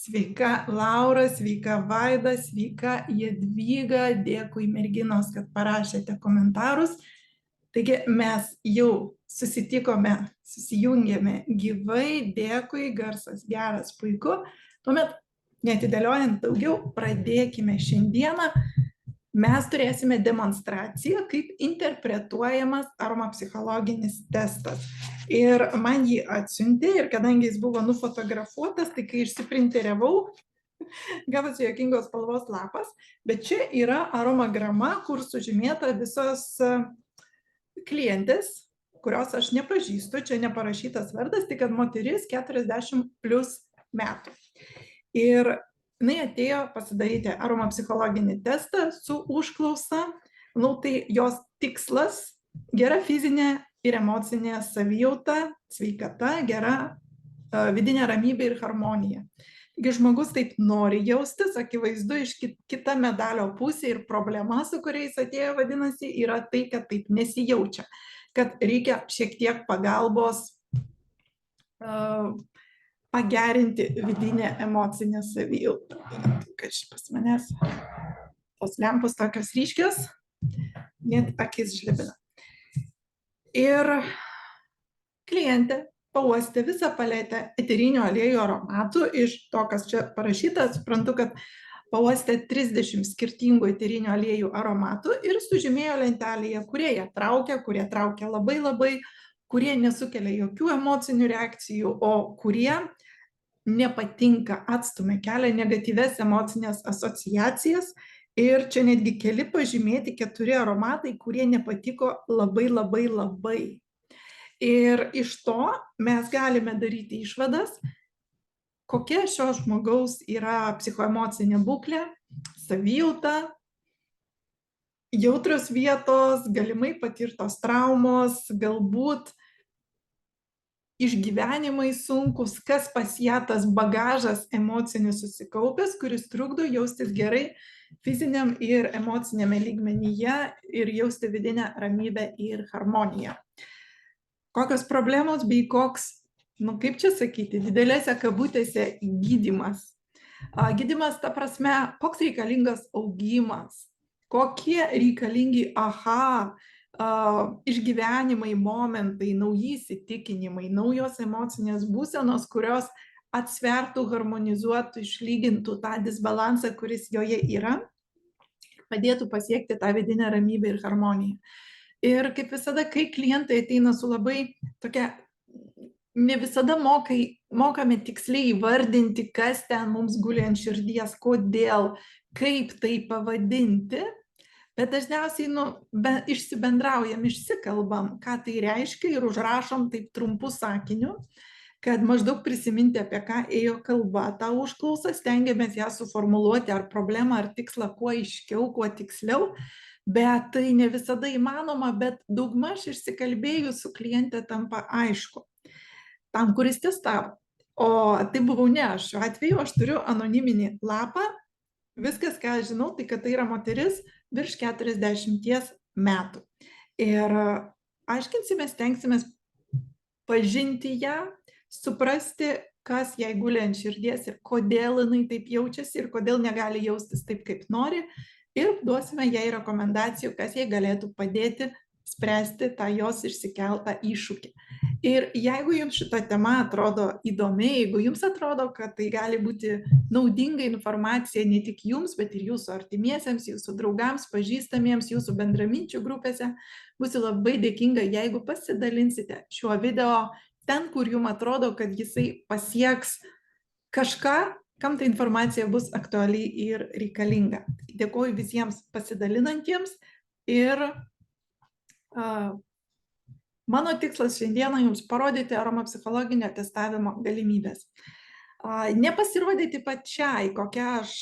Sveika Laura, sveika Vaida, sveika Jadvyga, dėkui merginos, kad parašėte komentarus. Taigi mes jau susijungėme gyvai, dėkui, garsas geras, puiku. Tuomet, neatidėliojant daugiau, pradėkime šiandieną. Mes turėsime demonstraciją, kaip interpretuojamas aromapsichologinis testas. Ir man jį atsiuntė ir kadangi jis buvo nufotografuotas, tai kai išsiprinteriavau, gavosi juokingos spalvos lapas, bet čia yra aromograma, kur sužymėta visos klientės, kurios aš nepažįstu, čia neparašytas vardas, tik kad moteris 40+ metų. Ir jinai atėjo pasidaryti aromapsichologinį testą su užklausa. Tai jos tikslas – gera fizinė ir emocinė savijauta, sveikata, gera vidinė ramybė ir harmonija. Taigi žmogus taip nori jaustis, akivaizdu iš kita medalio pusė ir problema, su kuriais atėjo, vadinasi, yra tai, kad taip nesijaučia, kad reikia šiek tiek pagalbos pagerinti vidinę emocinę savijautą. Kas pas manęs tos lempos tokios ryškios, net akis žlibina. Ir klientė pauostė visą paletę eterinių aliejų aromatų. Iš to, kas čia parašyta, suprantu, kad pauostė 30 skirtingų eterinių aliejų aromatų ir sužymėjo lentelėje, kurie ją traukia, kurie traukia labai labai, kurie nesukelia jokių emocinių reakcijų, o kurie nepatinka, atstumia, kelia negatyves emocinės asociacijas. Ir čia netgi keli pažymėti 4 aromatai, kurie nepatiko labai labai labai. Ir iš to mes galime daryti išvadas, kokia šio žmogaus yra psichoemocinė būklė, savijauta, jautrios vietos, galimai patirtos traumos, galbūt išgyvenimai sunkus, kas pas ją tas bagažas emocinis susikaupęs, kuris trukdo jaustis gerai fiziniam ir emociniame lygmenyje ir jausti vidinę ramybę ir harmoniją. Kokios problemos bei koks, kaip čia sakyti, didelėse kabutėse gydymas. Gydymas ta prasme, koks reikalingas augimas, kokie reikalingi išgyvenimai, momentai, nauji įsitikinimai, naujos emocinės būsenos, kurios atsvertų, harmonizuotų, išlygintų tą disbalansą, kuris joje yra, padėtų pasiekti tą vidinę ramybę ir harmoniją. Ir kaip visada, kai klientai ateina su labai tokia, ne visada mokame tiksliai įvardinti, kas ten mums guli ant širdies, kodėl, kaip tai pavadinti, bet dažniausiai išsibendraujam, išsikalbam, ką tai reiškia ir užrašom taip trumpų sakinių, kad maždaug prisiminti, apie ką ėjo kalba tą užklausą, stengiamės ją suformuluoti ar problemą, ar tikslą kuo aiškiau, kuo tiksliau, bet tai ne visada įmanoma, bet daugmaž išsikalbėjus su kliente tampa aišku. Tam, kuris testavo. O tai buvau ne aš. Šiuo atveju aš turiu anoniminį lapą. Viskas, ką aš žinau, tai kad tai yra moteris virš 40 metų. Ir aiškinsimės, stengsimės pažinti ją, suprasti, kas jai guli ant širdies ir kodėl jinai taip jaučiasi ir kodėl negali jaustis taip, kaip nori. Ir duosime jai rekomendacijų, kas jai galėtų padėti spręsti tą jos išsikeltą iššūkį. Ir jeigu jums šita tema atrodo įdomi, jeigu jums atrodo, kad tai gali būti naudinga informacija ne tik jums, bet ir jūsų artimiesiems, jūsų draugams, pažįstamiems, jūsų bendraminčių grupėse, būsiu labai dėkinga, jeigu pasidalinsite šiuo video ten, kur jums atrodo, kad jisai pasieks kažką, kam ta informacija bus aktuali ir reikalinga. Dėkoju visiems pasidalinantiems ir mano tikslas šiandieną jums parodyti aromapsichologinio testavimo galimybės. Nepasirodyti pačiai, kokia aš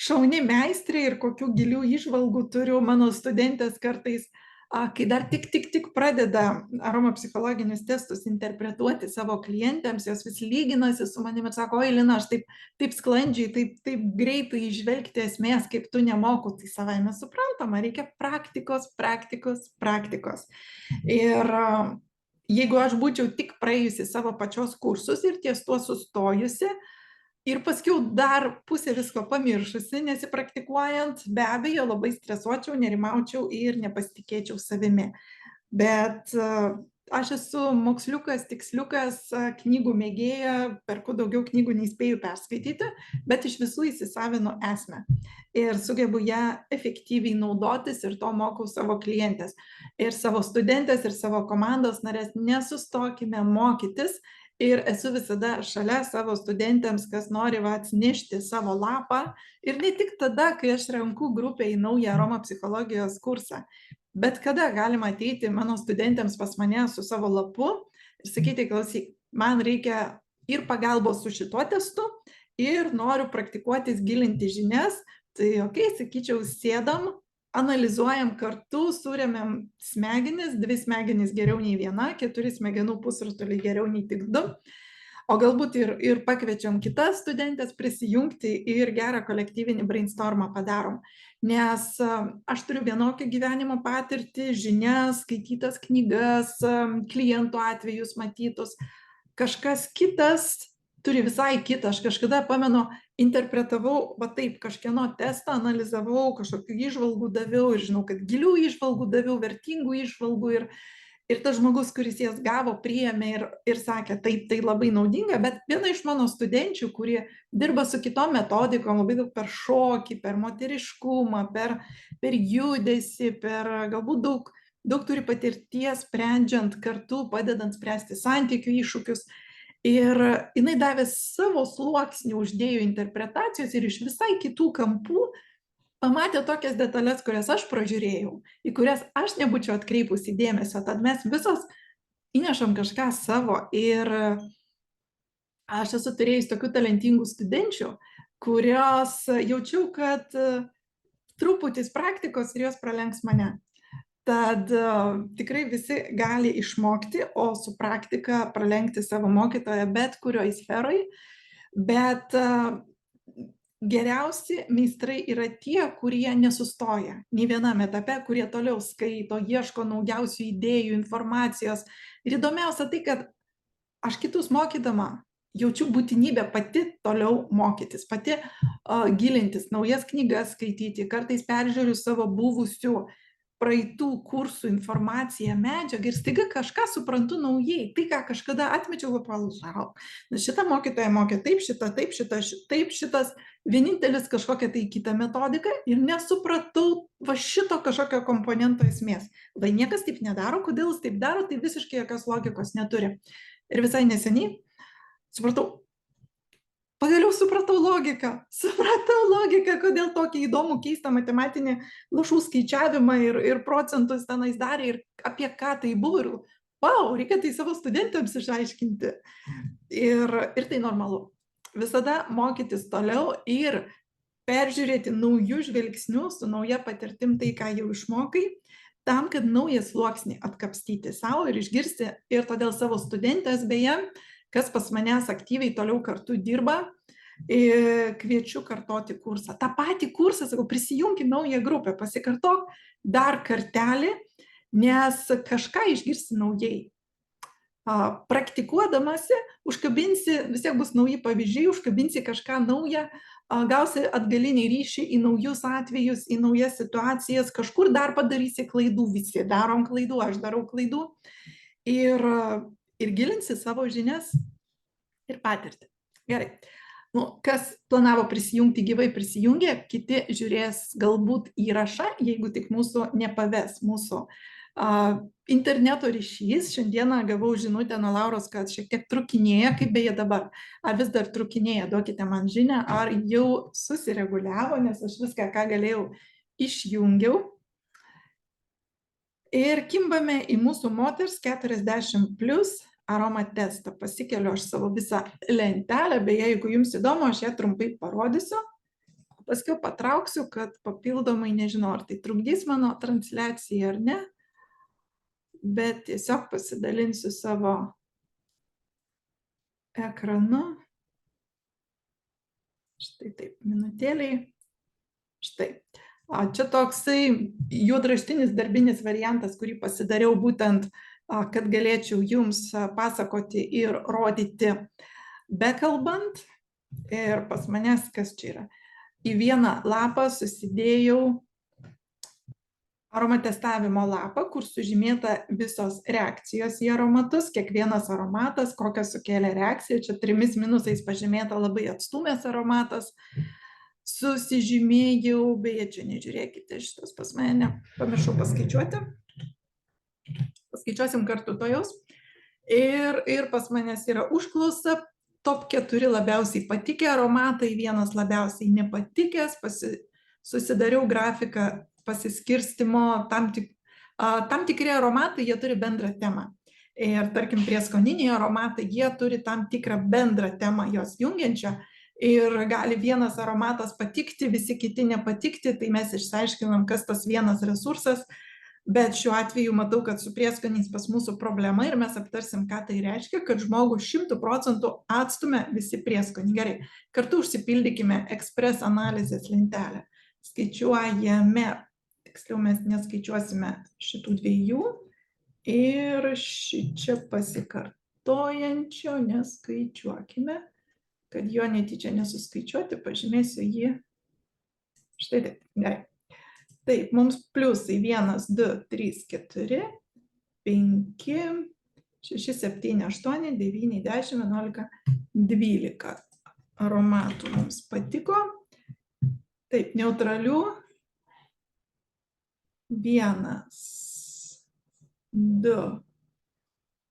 šauni meistrė ir kokių gilių įžvalgų turiu mano studentės kartais, kai dar tik pradeda aromapsichologinius testus interpretuoti savo klientėms, jos vis lyginasi su manimi ir sako, oi Lina, aš taip sklandžiai, taip greitai išvelgti esmės, kaip tu nemoku, tai savaime suprantama, reikia praktikos. Ir jeigu aš būčiau tik praėjusi savo pačios kursus ir ties tuo sustojusi, Ir paskiau dar pusę visko pamiršusi, nesipraktikuojant, be abejo, labai stresuočiau, nerimaučiau ir nepasitikėčiau savimi. Bet aš esu moksliukas, tiksliukas, knygų mėgėja, perku daugiau knygų nei spėju perskaityti, bet iš visų įsisavinu esmę. Ir sugebu ją efektyviai naudotis ir to mokau savo klientės. Ir savo studentės, ir savo komandos narės, nesustokime mokytis. Ir esu visada šalia savo studentėms, kas nori atsinešti savo lapą. Ir ne tik tada, kai aš renku grupę į naują aromapsichologijos kursą, bet kada galima ateiti mano studentėms pas mane su savo lapu ir sakyti, klausyk, man reikia ir pagalbos su šituo testu, ir noriu praktikuotis, gilinti žinias. Tai sakyčiau, sėdam, analizuojam kartu, suremiam smegenis, 2 smegenys geriau nei 1, 4 smegenų pusrutuliai geriau nei tik 2, o galbūt ir pakviečiam kitas studentės prisijungti ir gerą kolektyvinį brainstormą padarom. Nes aš turiu vienokią gyvenimo patirtį, žinias, skaitytas knygas, klientų atvejus matytus, kažkas kitas turi visai kitą. Aš kažkada, pamenu, interpretavau, taip, kažkieno testą analizavau, kažkokių įžvalgų daviau ir žinau, kad gilių įžvalgų daviau, vertingų įžvalgų ir tas žmogus, kuris jas gavo, priėmė ir sakė, taip, tai labai naudinga, bet viena iš mano studenčių, kurie dirba su kitom metodikom, labai daug per šokį, per moteriškumą, per judesį, per galbūt daug turi patirties, sprendžiant kartu, padedant spręsti santykių iššūkius. Ir jinai davė savo sluoksnį, uždėjo interpretacijos ir iš visai kitų kampų pamatė tokias detalės, kurias aš pražiūrėjau, į kurias aš nebūčiau atkreipusi dėmesio. Tad mes visos įnešam kažką savo. Ir aš esu turėjus tokių talentingų studenčių, kurios jaučiau, kad truputis praktikos ir jos pralenks mane. Tad tikrai visi gali išmokti, o su praktika pralenkti savo mokytoją bet kurioj sferoj. Bet geriausi meistrai yra tie, kurie nesustoja nei vienam etape, kurie toliau skaito, ieško naujausių idėjų, informacijos. Ir įdomiausia tai, kad aš kitus mokydama jaučiu būtinybę pati toliau mokytis, pati gilintis, naujas knygas skaityti, kartais peržiūriu savo buvusių praeitų kursų informaciją, medžiagą ir staiga kažką suprantu naujai. Tai, ką kažkada atmečiau, pagalvojau, šitą mokytoją mokė taip, šitas vienintelis kažkokia tai kita metodika ir nesupratau šito kažkokio komponento esmės. Niekas taip nedaro, kodėl jis taip daro, tai visiškai jokios logikos neturi. Ir visai neseniai supratau, pagaliau supratau logiką, kodėl tokį įdomų, keistą matematinį lašų skaičiavimą ir procentus tenais darė ir apie ką tai buvo. Ir reikia tai savo studentams išaiškinti. Ir tai normalu. Visada mokytis toliau ir peržiūrėti naujų žvilgsnių su nauja patirtim tai, ką jau išmokai, tam, kad naują sluoksnį atkapstyti savo ir išgirsti. Ir todėl savo studentės, beje, kas pas manęs aktyviai toliau kartu dirba, kviečiu kartoti kursą. Ta patį kursą, sakau, prisijungi naują grupę, pasikartok dar kartelį, nes kažką išgirsi naujai. Praktikuodamasi, užkabinsi, vis tiek bus nauji pavyzdžiai, užkabinsi kažką naują, gausi atgalinį ryšį į naujus atvejus, į naujas situacijas, kažkur dar padarysi klaidų, visi darom klaidų, aš darau klaidų. Ir gilinsi savo žinias ir patirtį. Gerai. Kas planavo prisijungti gyvai, prisijungė, kiti žiūrės galbūt įrašą, jeigu tik mūsų nepaves mūsų interneto ryšys. Šiandieną gavau žinutę nuo Lauros, kad šiek tiek trukinėja, kaip beje dabar. Ar vis dar trukinėja, duokite man žinią, ar jau susireguliavo, nes aš viską, ką galėjau, išjungiau. Ir kimbame į mūsų moters 40+ aroma testą. Pasikeliu aš savo visą lentelę, beje, jeigu jums įdomu, aš ją trumpai parodysiu. Paskiau patrauksiu, kad papildomai, nežinau, ar tai trukdys mano transliaciją ar ne, bet tiesiog pasidalinsiu savo ekranu. Štai taip, minutėliai. Štai. Čia toksai juodraštinis darbinis variantas, kurį pasidariau būtent, kad galėčiau jums pasakoti ir rodyti bekalbant. Ir pas manęs kas čia yra? Į vieną lapą susidėjau aromatestavimo lapą, kur sužymėta visos reakcijos į aromatus, kiekvienas aromatas, kokią sukėlė reakciją, čia 3 minusais pažymėta labai atstūmęs aromatas, susižymėjau, beje, čia nežiūrėkite, šitas pas mane, pamiršau paskaičiuoti, paskaičiuosim kartu tojos, ir pas manęs yra užklausa, top 4 labiausiai patikę aromatai, vienas labiausiai nepatikęs, susidariau grafiką pasiskirstimo, tam tikri aromatai, jie turi bendrą temą. Ir tarkim, prieskoniniai aromatai, jie turi tam tikrą bendrą temą jos jungiančią ir gali vienas aromatas patikti, visi kiti nepatikti, tai mes išsiaiškinam, kas tas vienas resursas, bet šiuo atveju matau, kad su prieskoniais pas mūsų problema ir mes aptarsim, ką tai reiškia, kad žmogų 100% atstumia visi prieskoniai. Gerai, kartu užsipildykime ekspres analizės lentelę. Skaičiuojame, tiksliau mes neskaičiuosime šitų dviejų ir šičia pasikartojančio neskaičiuokime, kad jo netyčia nesuskaičiuoti, pažymėsiu jį. Štai taip, gerai. Taip, mums pliusai 1, 2, 3, 4, 5, 6, 7, 8, 9, 10, 11, 12 aromatų mums patiko. Taip, neutralių 1, 2,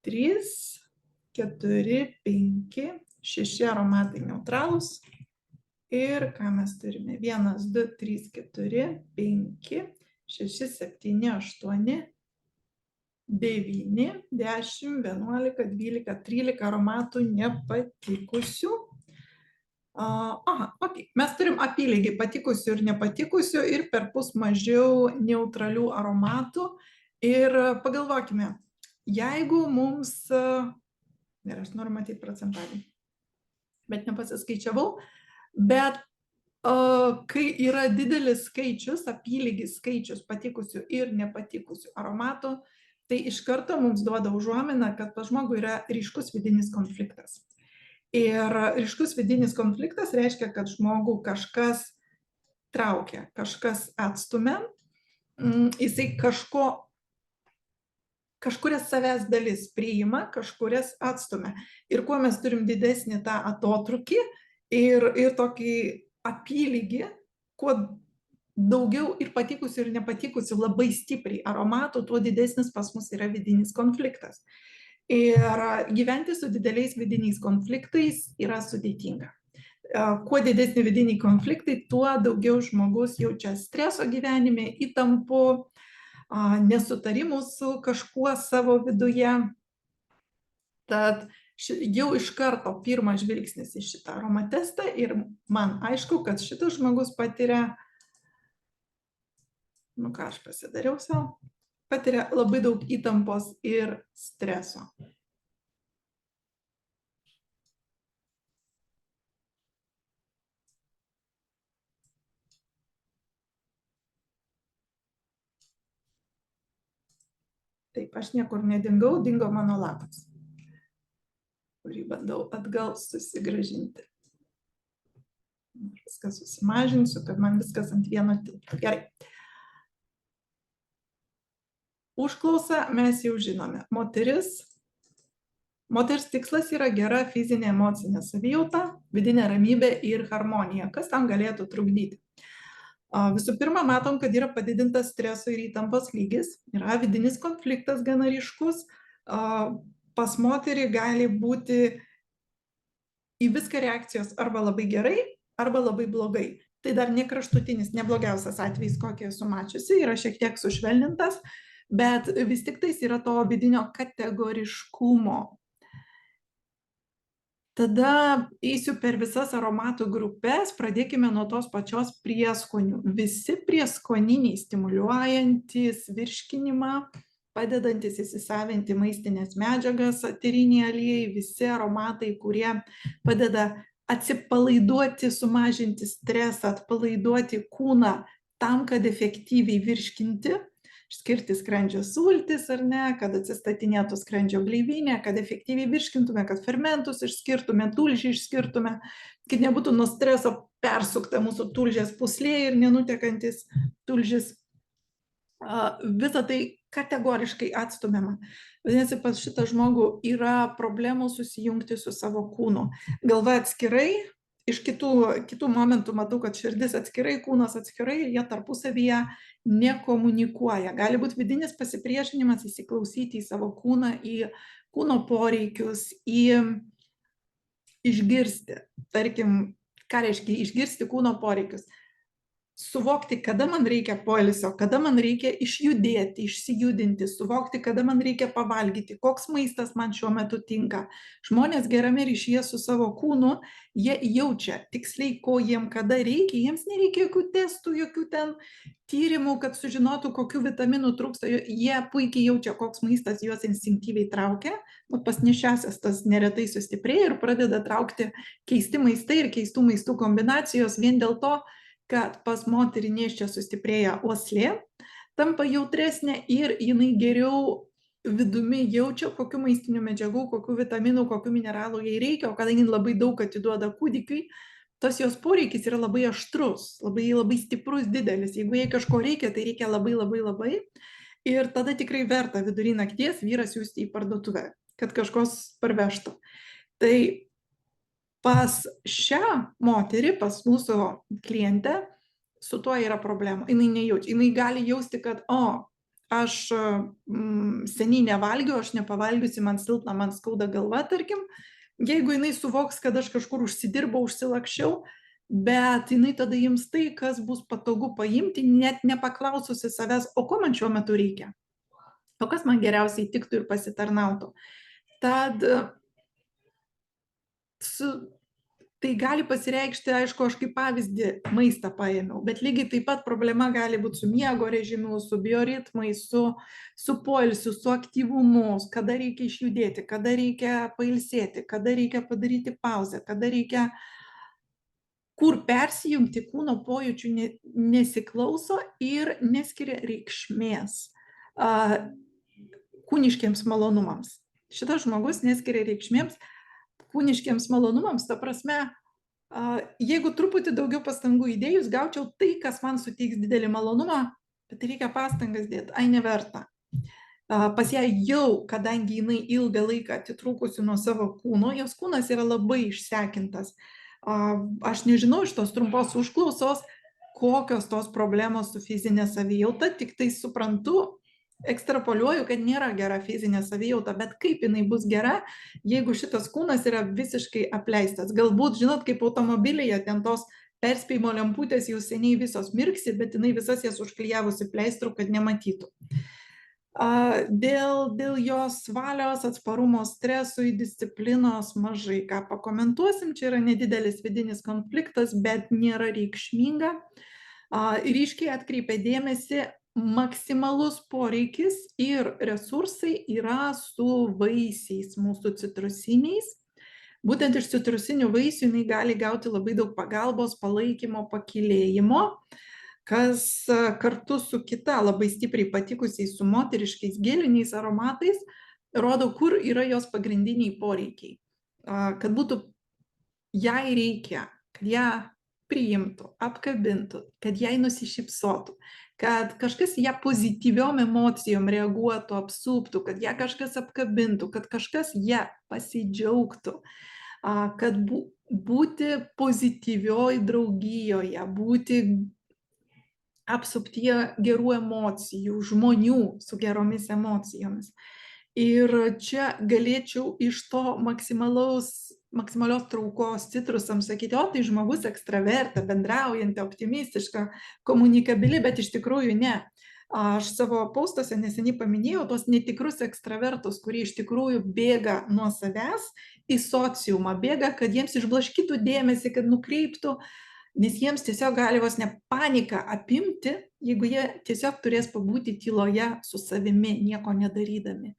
3, 4, 5, 6 aromatai neutralūs. Ir ką mes turime? 1, 2, 3, 4, 5, 6, 7, 8, 9, 10, 11, 12, 13 aromatų nepatikusių. Aha, okay. Mes turim apylygiai patikusių ir nepatikusių ir perpus mažiau neutralių aromatų. Ir pagalvokime, jeigu mums, ir aš noriu matyti procentaliai, bet nepasiskaičiavau, bet kai yra didelis skaičius, apylygis skaičius patikusių ir nepatikusių aromatų, tai iš karto mums duoda užuominą, kad pas žmogų yra ryškus vidinis konfliktas. Ir ryškus vidinis konfliktas reiškia, kad žmogų kažkas traukia, kažkas atstumia, jisai kažkurias savęs dalis priima, kažkurias atstumia. Ir kuo mes turim didesnį tą atotrūkį ir tokį apylygį, kuo daugiau ir patikusių ir nepatikusių labai stipriai aromatų, tuo didesnis pas mus yra vidinis konfliktas. Ir gyventi su dideliais vidiniais konfliktais yra sudėtinga. Kuo didesni vidiniai konfliktai, tuo daugiau žmogus jaučia streso gyvenime, įtampų, nesutarimų su kažkuo savo viduje. Tad jau iš karto pirmas žvilgsnis į šitą aromatestą ir man aišku, kad šitas žmogus patiria, ką aš pasidariau savo, patiria labai daug įtampos ir streso. Taip, aš niekur nedingau, dingo mano lapas, kurį bandau atgal susigrąžinti. Viską susimažinsiu, kad man viskas ant vieno tilptų. Gerai. Užklausą mes jau žinome. Moters tikslas yra gera fizinė emocinė savijauta, vidinė ramybė ir harmonija. Kas tam galėtų trukdyti? Visų pirma, matom, kad yra padidintas streso ir įtampos lygis, yra vidinis konfliktas gana ryškus, pas moterį gali būti į viską reakcijos arba labai gerai, arba labai blogai. Tai dar ne kraštutinis, neblogiausias atvejis, kokį esu mačiusi, yra šiek tiek sušvelnintas, bet vis tik tais yra to vidinio kategoriškumo. Tada eisiu per visas aromatų grupės, pradėkime nuo tos pačios prieskonių. Visi prieskoniniai stimuliuojantys virškinimą, padedantis įsisavinti maistinės medžiagas, eteriniai aliejai, visi aromatai, kurie padeda atsipalaiduoti, sumažinti stresą, atpalaiduoti kūną tam, kad efektyviai virškinti, išskirti skrandžio sultis, ar ne, kad atsistatinėtų skrandžio gleivinė, kad efektyviai virškintume, kad fermentus išskirtume, tulžį išskirtume, kad nebūtų nuo streso persukta mūsų tulžės pūslė ir nenutekantis tulžis. Visą tai kategoriškai atstumiama. Vadinasi, pas šitą žmogų yra problemų susijungti su savo kūnu. Galva atskirai, iš kitų momentų matau, kad širdis atskirai, kūnas atskirai, jie tarpusavyje nekomunikuoja. Gali būti vidinis pasipriešinimas įsiklausyti į savo kūną, į kūno poreikius, išgirsti. Tarkim, ką reiškia išgirsti kūno poreikius? Suvokti, kada man reikia poilsio, kada man reikia išjudėti, išsijudinti, suvokti, kada man reikia pavalgyti, koks maistas man šiuo metu tinka. Žmonės gerame ryšyje su savo kūnu, jie jaučia tiksliai, ko jiem kada reikia, jiems nereikia jokių testų, jokių ten tyrimų, kad sužinotų, kokių vitaminų trūksta, jie puikiai jaučia, koks maistas juos instinktyviai traukia, pas nėščiąsias tas neretai sustiprėja ir pradeda traukti keisti maistai ir keistų maistų kombinacijos vien dėl to, kad pas moterį nėščią sustiprėja uoslė, tampa jautresnė ir jinai geriau vidumi jaučia, kokių maistinių medžiagų, kokių vitaminų, kokių mineralų jai reikia, o kadangi labai daug atiduoda kūdikiui, tas jos poreikis yra labai aštrus, labai stiprus, didelis. Jeigu jai kažko reikia, tai reikia labai. Ir tada tikrai verta vidury nakties vyrą siųsti į parduotuvę, kad kažkos parvežtų. Tai pas šią moterį, pas mūsų klientę, su tuo yra problema. Jinai nejaučia. Jinai gali jausti, kad, aš seniai nevalgiau, aš nepavalgiusi, man silpna, man skauda galva, tarkim. Jeigu jinai suvoks, kad aš kažkur užsidirbau, užsilakščiau, bet jinai tada jums tai, kas bus patogu paimti, net nepaklaususi savęs, o ko man šiuo metu reikia, o kas man geriausiai tiktų ir pasitarnautų. Tad tai gali pasireikšti, aišku, aš kaip pavyzdį maistą paėmiau, bet lygiai taip pat problema gali būti su miego režimu, su bioritmais, su poilsiu, su aktyvumu, kada reikia išjudėti, kada reikia pailsėti, kada reikia padaryti pauzę, kada reikia kur persijungti, kūno pojūčių nesiklauso ir neskiria reikšmės kūniškiems malonumams. Šitas žmogus neskiria reikšmėms kūniškiems malonumams, ta prasme, jeigu truputį daugiau pastangų įdėjus, gaučiau tai, kas man suteiks didelį malonumą, bet reikia pastangas dėti, neverta. Pas ją jau, kadangi jinai ilgą laiką atitrūkusi nuo savo kūno, jos kūnas yra labai išsekintas. Aš nežinau iš tos trumpos užklausos, kokios tos problemos su fizinė savijauta, tik tai suprantu, ekstrapoliuoju, kad nėra gera fizinė savijauta, bet kaip jinai bus gera, jeigu šitas kūnas yra visiškai apleistas. Galbūt, žinot, kaip automobilyje, ten tos perspėjimo lemputės jau seniai visos mirksi, bet jinai visas jas užklijavusi pleistrų, kad nematytų. Dėl jos valios, atsparumo stresui, disciplinos mažai ką pakomentuosim, čia yra nedidelis vidinis konfliktas, bet nėra reikšminga. Ryškiai atkreipia dėmesį, maksimalus poreikis ir resursai yra su vaisiais, mūsų citrusiniais. Būtent iš citrusinių vaisių jinai gali gauti labai daug pagalbos, palaikymo, pakylėjimo, kas kartu su kita labai stipriai patikusiais su moteriškais geliniais aromatais rodo, kur yra jos pagrindiniai poreikiai. Kad būtų jai reikia, kad ją priimtų, apkabintų, kad jai nusišypsotų, kad kažkas ją pozityviom emocijom reaguotų, apsuptų, kad ją kažkas apkabintų, kad kažkas ją pasidžiaugtų, kad būti pozityvioj draugijoje, būti apsuptyje gerų emocijų, žmonių su geromis emocijomis. Ir čia galėčiau iš to maksimalios traukos citrusams sakyti, tai žmogus ekstravertė, bendraujanti, optimistiška, komunikabili, bet iš tikrųjų ne. Aš savo postuose neseniai paminėjau tos netikrus ekstravertus, kurie iš tikrųjų bėga nuo savęs į sociumą, bėga, kad jiems išblaškytų dėmesį, kad nukreiptų, nes jiems tiesiog gali vos ne panika apimti, jeigu jie tiesiog turės pabūti tyloje su savimi, nieko nedarydami.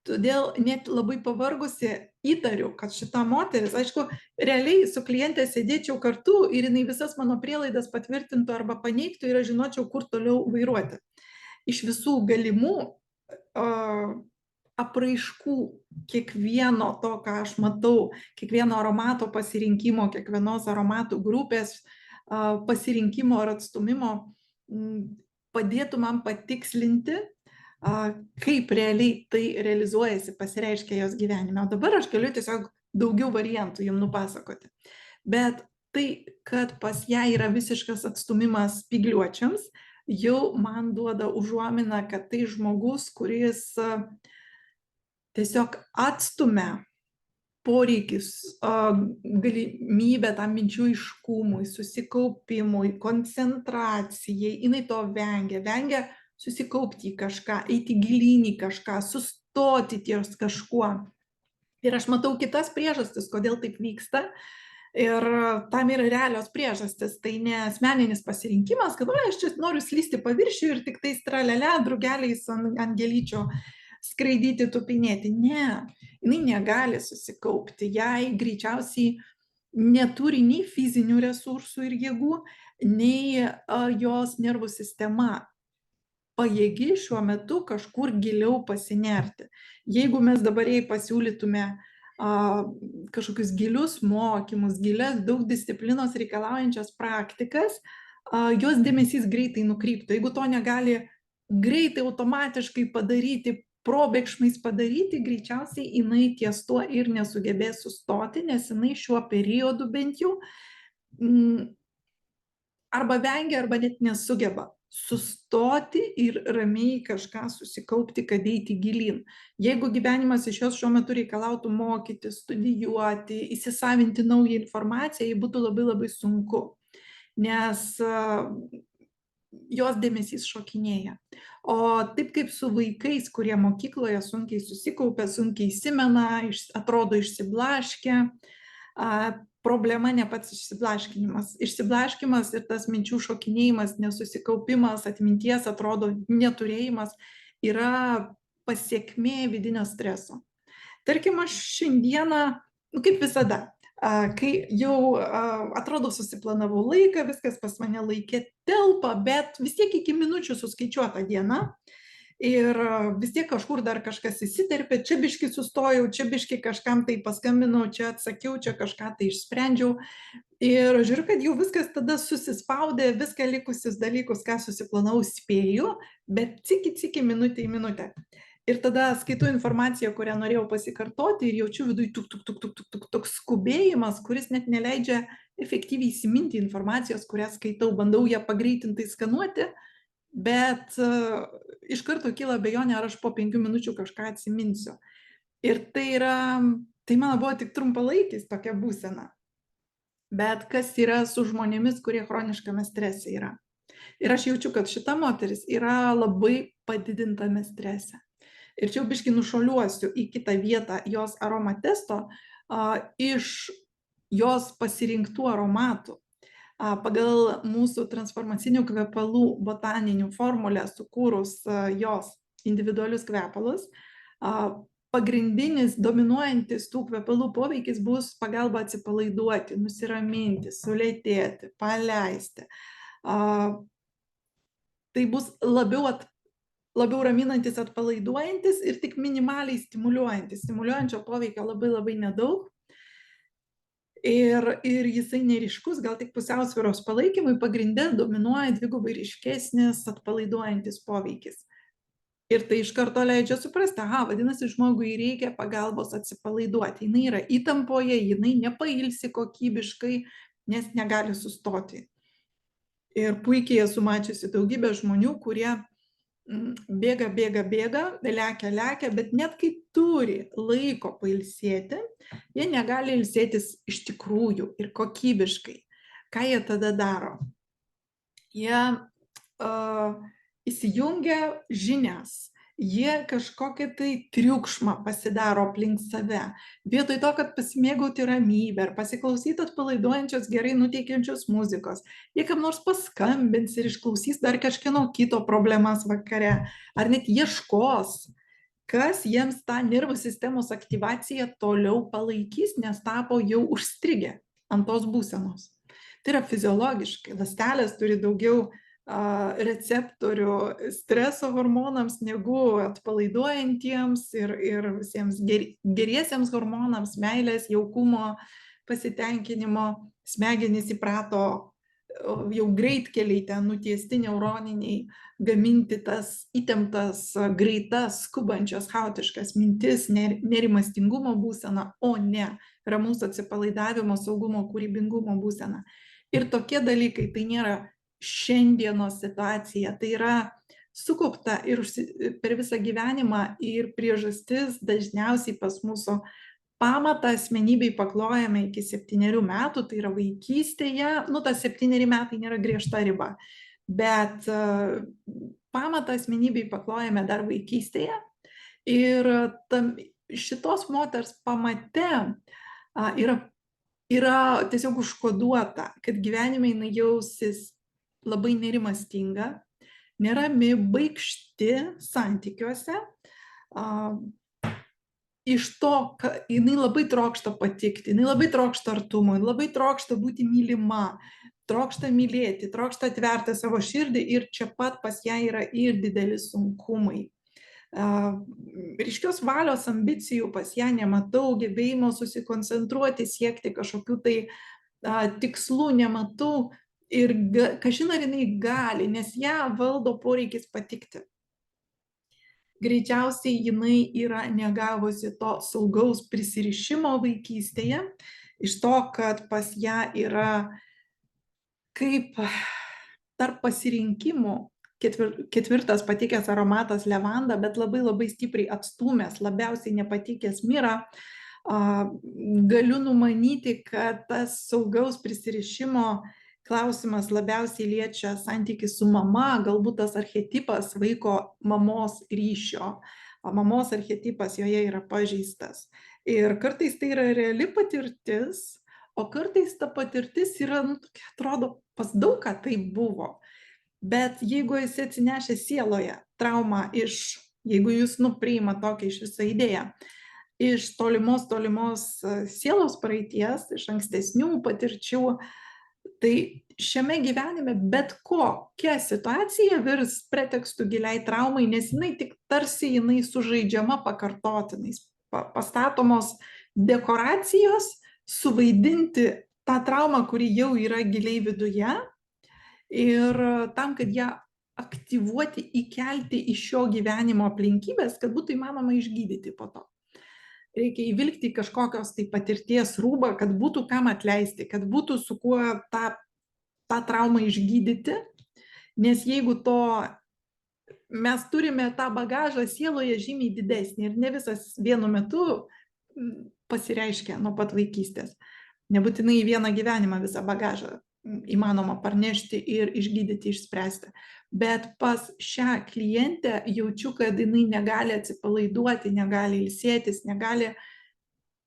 Todėl net labai pavargusi, įtariu, kad šita moteris, aišku, realiai su klientė sėdėčiau kartu ir jinai visas mano prielaidas patvirtintų arba paneigtų ir aš žinočiau, kur toliau vairuoti. Iš visų galimų apraiškų kiekvieno to, ką aš matau, kiekvieno aromato pasirinkimo, kiekvienos aromatų grupės pasirinkimo ar atstumimo padėtų man patikslinti, kaip realiai tai realizuojasi, pasireiškia jos gyvenime. O dabar aš galiu tiesiog daugiau variantų jums nupasakoti. Bet tai, kad pas ją yra visiškas atstumimas spygliuočiams, jau man duoda užuominą, kad tai žmogus, kuris tiesiog atstumia poreikis, galimybę tam minčių aiškumui, susikaupimui, koncentracijai, jinai to vengia susikaupti į kažką, eiti gilyn į kažką, sustoti ties kažkuo. Ir aš matau kitas priežastis, kodėl taip vyksta. Ir tam yra realios priežastis, tai ne asmeninis pasirinkimas, kad aš čia noriu slysti paviršių ir tik tais tralele, drugeliais ant gėlyčio skraidyti, tupinėti. Ne, jinai negali susikaupti, jai greičiausiai neturi nei fizinių resursų ir jėgų, nei jos nervų sistema pajėgi šiuo metu kažkur giliau pasinerti. Jeigu mes dabar jai pasiūlytume kažkokius gilius mokymus, gilias daug disciplinos reikalaujančias praktikas, jos dėmesys greitai nukryptų. Jeigu to negali greitai automatiškai padaryti, probėgšmais padaryti, greičiausiai jinai ties tuo ir nesugebės sustoti, nes jinai šiuo periodu bent jau arba vengia, arba net nesugeba sustoti ir ramiai kažką susikaupti, kad eiti gilyn. Jeigu gyvenimas iš jos šiuo metu reikalautų mokyti, studijuoti, įsisavinti naują informaciją, jai būtų labai labai sunku, nes jos dėmesys šokinėja. O taip kaip su vaikais, kurie mokykloje sunkiai susikaupia, sunkiai įsimena, atrodo išsiblaškę, problema ne pats išsiblaškinimas. Išsiblaškimas ir tas minčių šokinėjimas, nesusikaupimas, atminties atrodo neturėjimas yra pasiekmė vidinio streso. Tarkim, aš šiandieną, kaip visada, kai jau atrodo susiplanavau laiką, viskas pas mane laikė telpa, bet vis tiek iki minučių suskaičiuota diena ir vis tiek kažkur dar kažkas įsiterpė, čia biški sustojau, čia biški kažkam tai paskambinau, čia atsakiau, čia kažką tai išsprendžiau ir žiūriu, kad jau viskas tada susispaudė, viską likusius dalykus, ką susiplanau, spėju, bet ciki minutė į minutę. Ir tada skaitau informaciją, kurią norėjau pasikartoti ir jaučiu viduj tuk skubėjimas, kuris net neleidžia efektyviai įsiminti informacijos, kurią skaitau, bandau ją pagreitintai skanuoti, bet iš karto kyla abejonė, ar aš po 5 minučių kažką atsiminsiu. Ir tai mano buvo tik trumpalaikis tokia būsena. Bet kas yra su žmonėmis, kurie chroniškame strese yra? Ir aš jaučiu, kad šita moteris yra labai padidintame strese. Ir čia jau biškai nušuoliuosiu į kitą vietą jos aromatesto iš jos pasirinktų aromatų. Pagal mūsų transformacinių kvepalų botaninių formulę sukūrus jos individualius kvepalus, pagrindinis dominuojantis tų kvepalų poveikis bus pagalba atsipalaiduoti, nusiraminti, sulėtėti, paleisti. Tai bus labiau raminantis, atpalaiduojantis ir tik minimaliai stimuliuojantis. Stimuliuojančio poveikio labai labai nedaug. Ir jisai neryškus, gal tik pusiausvyros palaikymui pagrinde dominuoja dvigubai ryškesnis atpalaiduojantis poveikis. Ir tai iš karto leidžia suprasti, vadinasi, žmogui reikia pagalbos atsipalaiduoti. Jinai yra įtampoje, jinai nepailsi kokybiškai, nes negali sustoti. Ir puikiai esu mačiusi daugybę žmonių, kurie bėga, lekia, bet net kai turi laiko pailsėti, jie negali ilsėtis iš tikrųjų ir kokybiškai. Ką jie tada daro? Jie įsijungia žinias, jie kažkokią tai triukšmą pasidaro aplink save. Vietoj to, kad pasimėgauti ramybę ar pasiklausyti atpalaiduojančios, gerai nuteikiančios muzikos, jie kam nors paskambins ir išklausys dar kažkieno kito problemas vakare, ar net ieškos kas jiems tą nervų sistemos aktyvaciją toliau palaikys, nes tapo jau užstrigę ant tos būsenos. Tai yra fiziologiškai. Ląstelės turi daugiau receptorių streso hormonams negu atpalaiduojantiems ir visiems geriesiems hormonams, meilės, jaukumo, pasitenkinimo. Smegenys įprato jau greitkeliai ten nutiesti neuroniniai gaminti tas įtemptas, greitas, skubančias, chaotiškas mintis, nerimastingumo būseną, o ne ramaus atsipalaidavimo, saugumo, kūrybingumo būseną. Ir tokie dalykai tai nėra šiandienos situacija, tai yra sukaupta ir per visą gyvenimą ir priežastis dažniausiai pas mūsų pamatą asmenybei paklojame iki 7 metų, tai yra vaikystėje, tas 7 metai nėra griežta riba, bet pamatą asmenybei paklojame dar vaikystėje ir šitos moters pamate yra tiesiog užkoduota, kad gyvenime jinai jausis labai nerimastinga, nerami, baikšti santykiuose, iš to, kad jinai labai trokšta patikti, jinai labai trokšta artumo, jinai labai trokšta būti mylima, trokšta mylėti, trokšta atverti savo širdį ir čia pat pas ją yra ir dideli sunkumai. Ryškios valios ambicijų pas ją nematau, gebėjimo susikoncentruoti, siekti kažkokių tai tikslų nematau ir kažin ar jinai gali, nes ją valdo poreikis patikti. Greičiausiai jinai yra negavusi to saugaus prisirišimo vaikystėje, iš to, kad pas ją yra kaip tarp pasirinkimų ketvirtas patikęs aromatas levanda, bet labai labai stipriai atstūmęs, labiausiai nepatikęs mira. Galiu numanyti, kad tas saugaus prisirišimo klausimas labiausiai liečia santykį su mama, galbūt tas archetipas vaiko mamos ryšio. Mamos archetipas joje yra pažeistas. Ir kartais tai yra reali patirtis, o kartais ta patirtis yra, atrodo, pas daug ką tai buvo. Bet jeigu esi atsinešęs sieloje traumą jeigu jūs priima tokią iš visą idėją, iš tolimos sielos praeities, iš ankstesnių patirčių, tai šiame gyvenime bet kokia situacija virs pretekstu giliai traumai, nes jinai tik tarsi jinai sužaidžiama pakartotinais, pastatomos dekoracijos suvaidinti tą traumą, kuri jau yra giliai viduje ir tam, kad ją aktyvuoti, įkelti iš šio gyvenimo aplinkybės, kad būtų įmanoma išgydyti po to. Reikia įvilkti kažkokios tai patirties rūbą, kad būtų kam atleisti, kad būtų su kuo tą traumą išgydyti, nes jeigu mes turime tą bagažą sieloje žymiai didesnį ir ne visas vienu metu pasireiškia nuo pat vaikystės. Nebūtinai į vieną gyvenimą visą bagažą įmanoma parnešti ir išgydyti, išspręsti. Bet pas šią klientę jaučiu, kad jinai negali atsipalaiduoti, negali ilsėtis, negali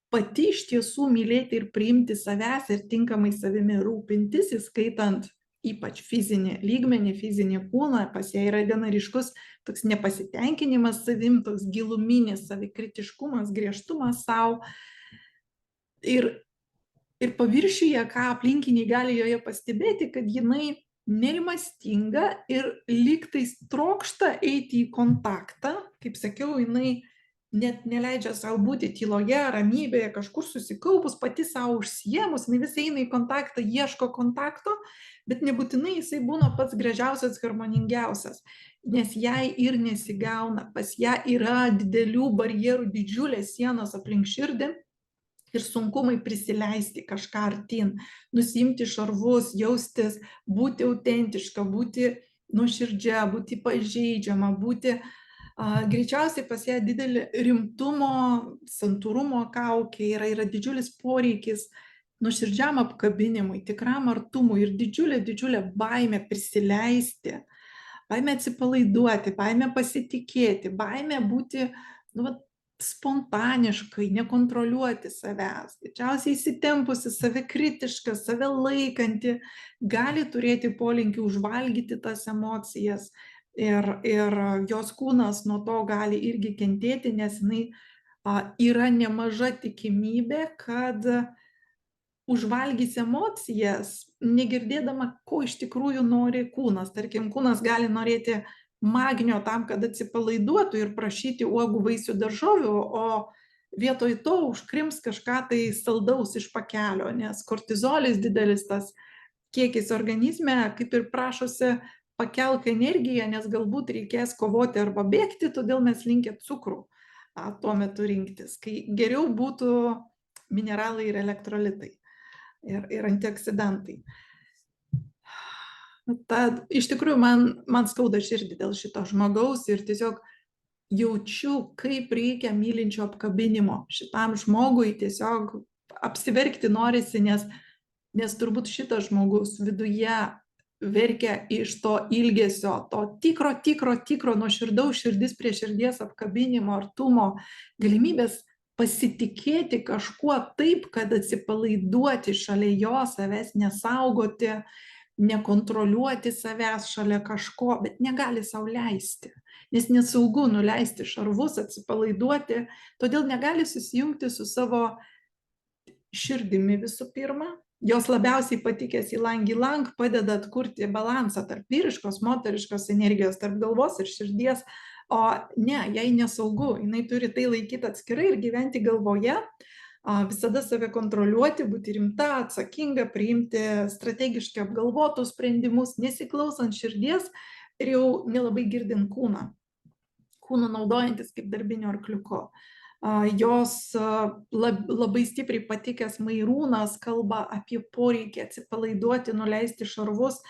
pati iš tiesų mylėti ir priimti savęs ir tinkamai savimi rūpintis, įskaitant ypač fizinį lygmenį, fizinį kūną. Pas ją yra gana ryškus toks nepasitenkinimas savim, toks giluminis savikritiškumas, griežtumas savo. Ir paviršiuje, ką aplinkiniai gali joje pastebėti, kad jinai nerimastinga ir lygtais trokšta eiti į kontaktą. Kaip sakiau, jinai net neleidžia savo būti tyloje, ramybėje, kažkur susikaupus, pati savo užsiėmus, jinai vis eina į kontaktą, ieško kontakto, bet nebūtinai jisai būna pats gražiausias, harmoningiausias, nes jai ir nesigauna, pas ją yra didelių barjerų, didžiulės sienos aplink širdį ir sunkumai prisileisti kažką artin, nusiimti šarvus, jaustis, būti autentiška, būti nuoširdžia, būti pažeidžiama, būti greičiausiai pas ją didelį rimtumo, santūrumo kaukė, yra didžiulis poreikis nuoširdžiam apkabinimui, tikram artumui ir didžiulė baimė prisileisti, baimė atsipalaiduoti, baimė pasitikėti, baimė būti spontaniškai, nekontroliuoti savęs, greičiausiai įsitempusi, savikritiška, save laikanti, gali turėti polinkį užvalgyti tas emocijas ir jos kūnas nuo to gali irgi kentėti, nes jinai yra nemaža tikimybė, kad užvalgys emocijas, negirdėdama, ko iš tikrųjų nori kūnas. Tarkim, kūnas gali norėti magnio tam, kad atsipalaiduotų ir prašyti uogų, vaisių, daržovių, o vietoj to užkrims kažką tai saldaus iš pakelio, nes kortizolis didelis, tas kiekis organizme, kaip ir prašosi pakelk energiją, nes galbūt reikės kovoti arba bėgti, todėl mes linkę cukrų tuo metu rinktis, kai geriau būtų mineralai ir elektrolitai ir antioksidantai. Tad iš tikrųjų man skauda širdį dėl šito žmogaus ir tiesiog jaučiu, kaip reikia mylinčio apkabinimo šitam žmogui, tiesiog apsiverkti norisi, nes turbūt šitas žmogus viduje verkia iš to ilgesio, to tikro nuoširdaus širdis prie širdies apkabinimo, artumo, galimybės pasitikėti kažkuo taip, kad atsipalaiduoti šalia jo, savęs nesaugoti, nekontroliuoti savęs šalia kažko, bet negali sau leisti, nes nesaugu nuleisti šarvus, atsipalaiduoti, todėl negali susijungti su savo širdimi visų pirma. Jos labiausiai patikęs ylang padeda atkurti balansą tarp vyriškos, moteriškos energijos, tarp galvos ir širdies, o ne, jai nesaugu, jinai turi tai laikyti atskirai ir gyventi galvoje, visada save kontroliuoti, būti rimta, atsakinga, priimti strategiškai apgalvotus sprendimus, nesiklausant širdies ir jau nelabai girdint kūną naudojantis kaip darbinio arkliuko. Jos labai stipriai patikęs Mairūnas kalba apie poreikį atsipalaiduoti, nuleisti šarvus,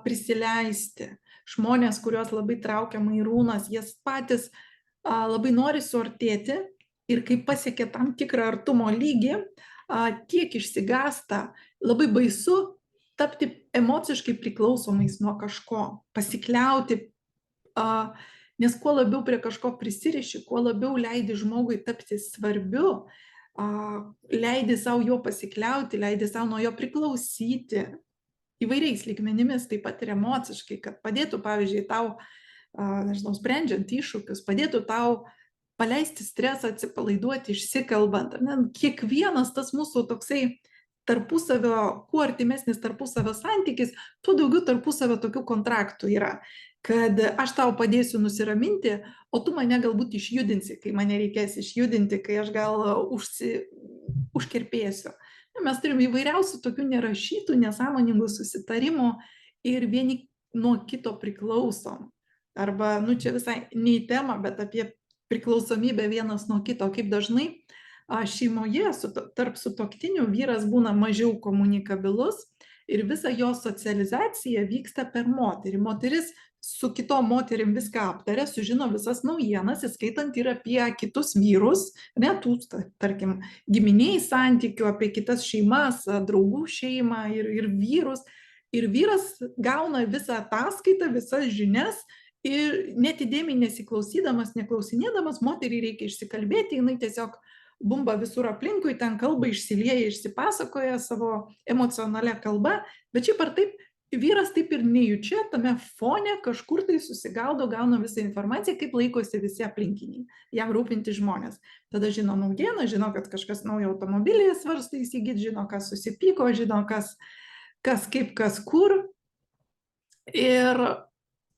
prisileisti. Žmonės, kuriuos labai traukia Mairūnas, jie patys labai nori suartėti ir kai pasiekia tam tikrą artumo lygį, tiek išsigąsta, labai baisu tapti emociškai priklausomais nuo kažko, pasikliauti, nes kuo labiau prie kažko prisiriši, kuo labiau leidi žmogui tapti svarbiu, leidi savo jo pasikliauti, leidi savo nuo jo priklausyti įvairiais lygmenimis, taip pat ir emociškai, kad padėtų, pavyzdžiui, tau, nežinau, sprendžiant iššūkius, padėtų tau paleisti stresą, atsipalaiduoti, išsikalbant. Kiekvienas tas mūsų toksai tarpusavio, kuo artimesnis tarpusavio santykis, tuo daugiau tarpusavio tokių kontraktų yra. Kad aš tau padėsiu nusiraminti, o tu mane galbūt išjudinsi, kai mane reikės išjudinti, kai aš gal užkerpėsiu. Mes turim įvairiausių tokių nerašytų, nesąmoningų susitarimų ir vieni nuo kito priklausom. Arba, čia visai ne į temą, bet apie priklausomybę vienas nuo kito, kaip dažnai šeimoje tarp sutuoktinių vyras būna mažiau komunikabilus ir visa jo socializacija vyksta per moterį. Moteris su kitom moterim viską aptarė, sužino visas naujienas, įskaitant ir apie kitus vyrus, tarkim, giminiai santykių, apie kitas šeimas, draugų šeimą ir vyrus. Ir vyras gauna visą ataskaitą, visas žinias ir net įdėmiai nesiklausydamas, neklausinėdamas, moteriai reikia išsikalbėti, jinai tiesiog bumba visur aplinkui, ten kalba išsilieja, išsipasakoja savo emocionalia kalba, bet šiaip ar taip, vyras taip ir nejučia tame fone kažkur tai susigaudo, gauna visą informaciją, kaip laikosi visi aplinkiniai, jam rūpinti žmonės. Tada žino naujieną, žino, kad kažkas naują automobilį svarsto įsigyti, žino, kas susipyko, žino, kas kaip, kas kur. Ir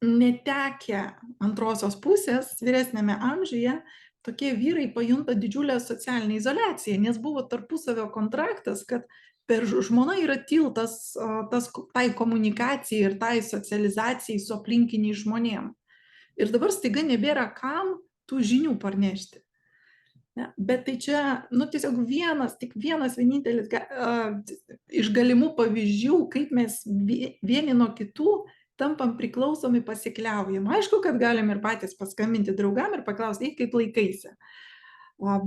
netekę antrosios pusės vyresnėme amžiuje, tokie vyrai pajunta didžiulę socialinę izoliaciją, nes buvo tarpusavio kontraktas, kad žmona yra tiltas tai komunikacijai ir tai socializacijai su aplinkiniais žmonėm. Ir dabar staiga nebėra kam tų žinių parnešti. Bet tai čia, tiesiog tik vienas vienintelis iš galimų pavyzdžių, kaip mes vieni nuo kitų tampam priklausomi, pasikliaujam. Aišku, kad galim ir patys paskambinti draugam ir paklausti, kaip laikaisi.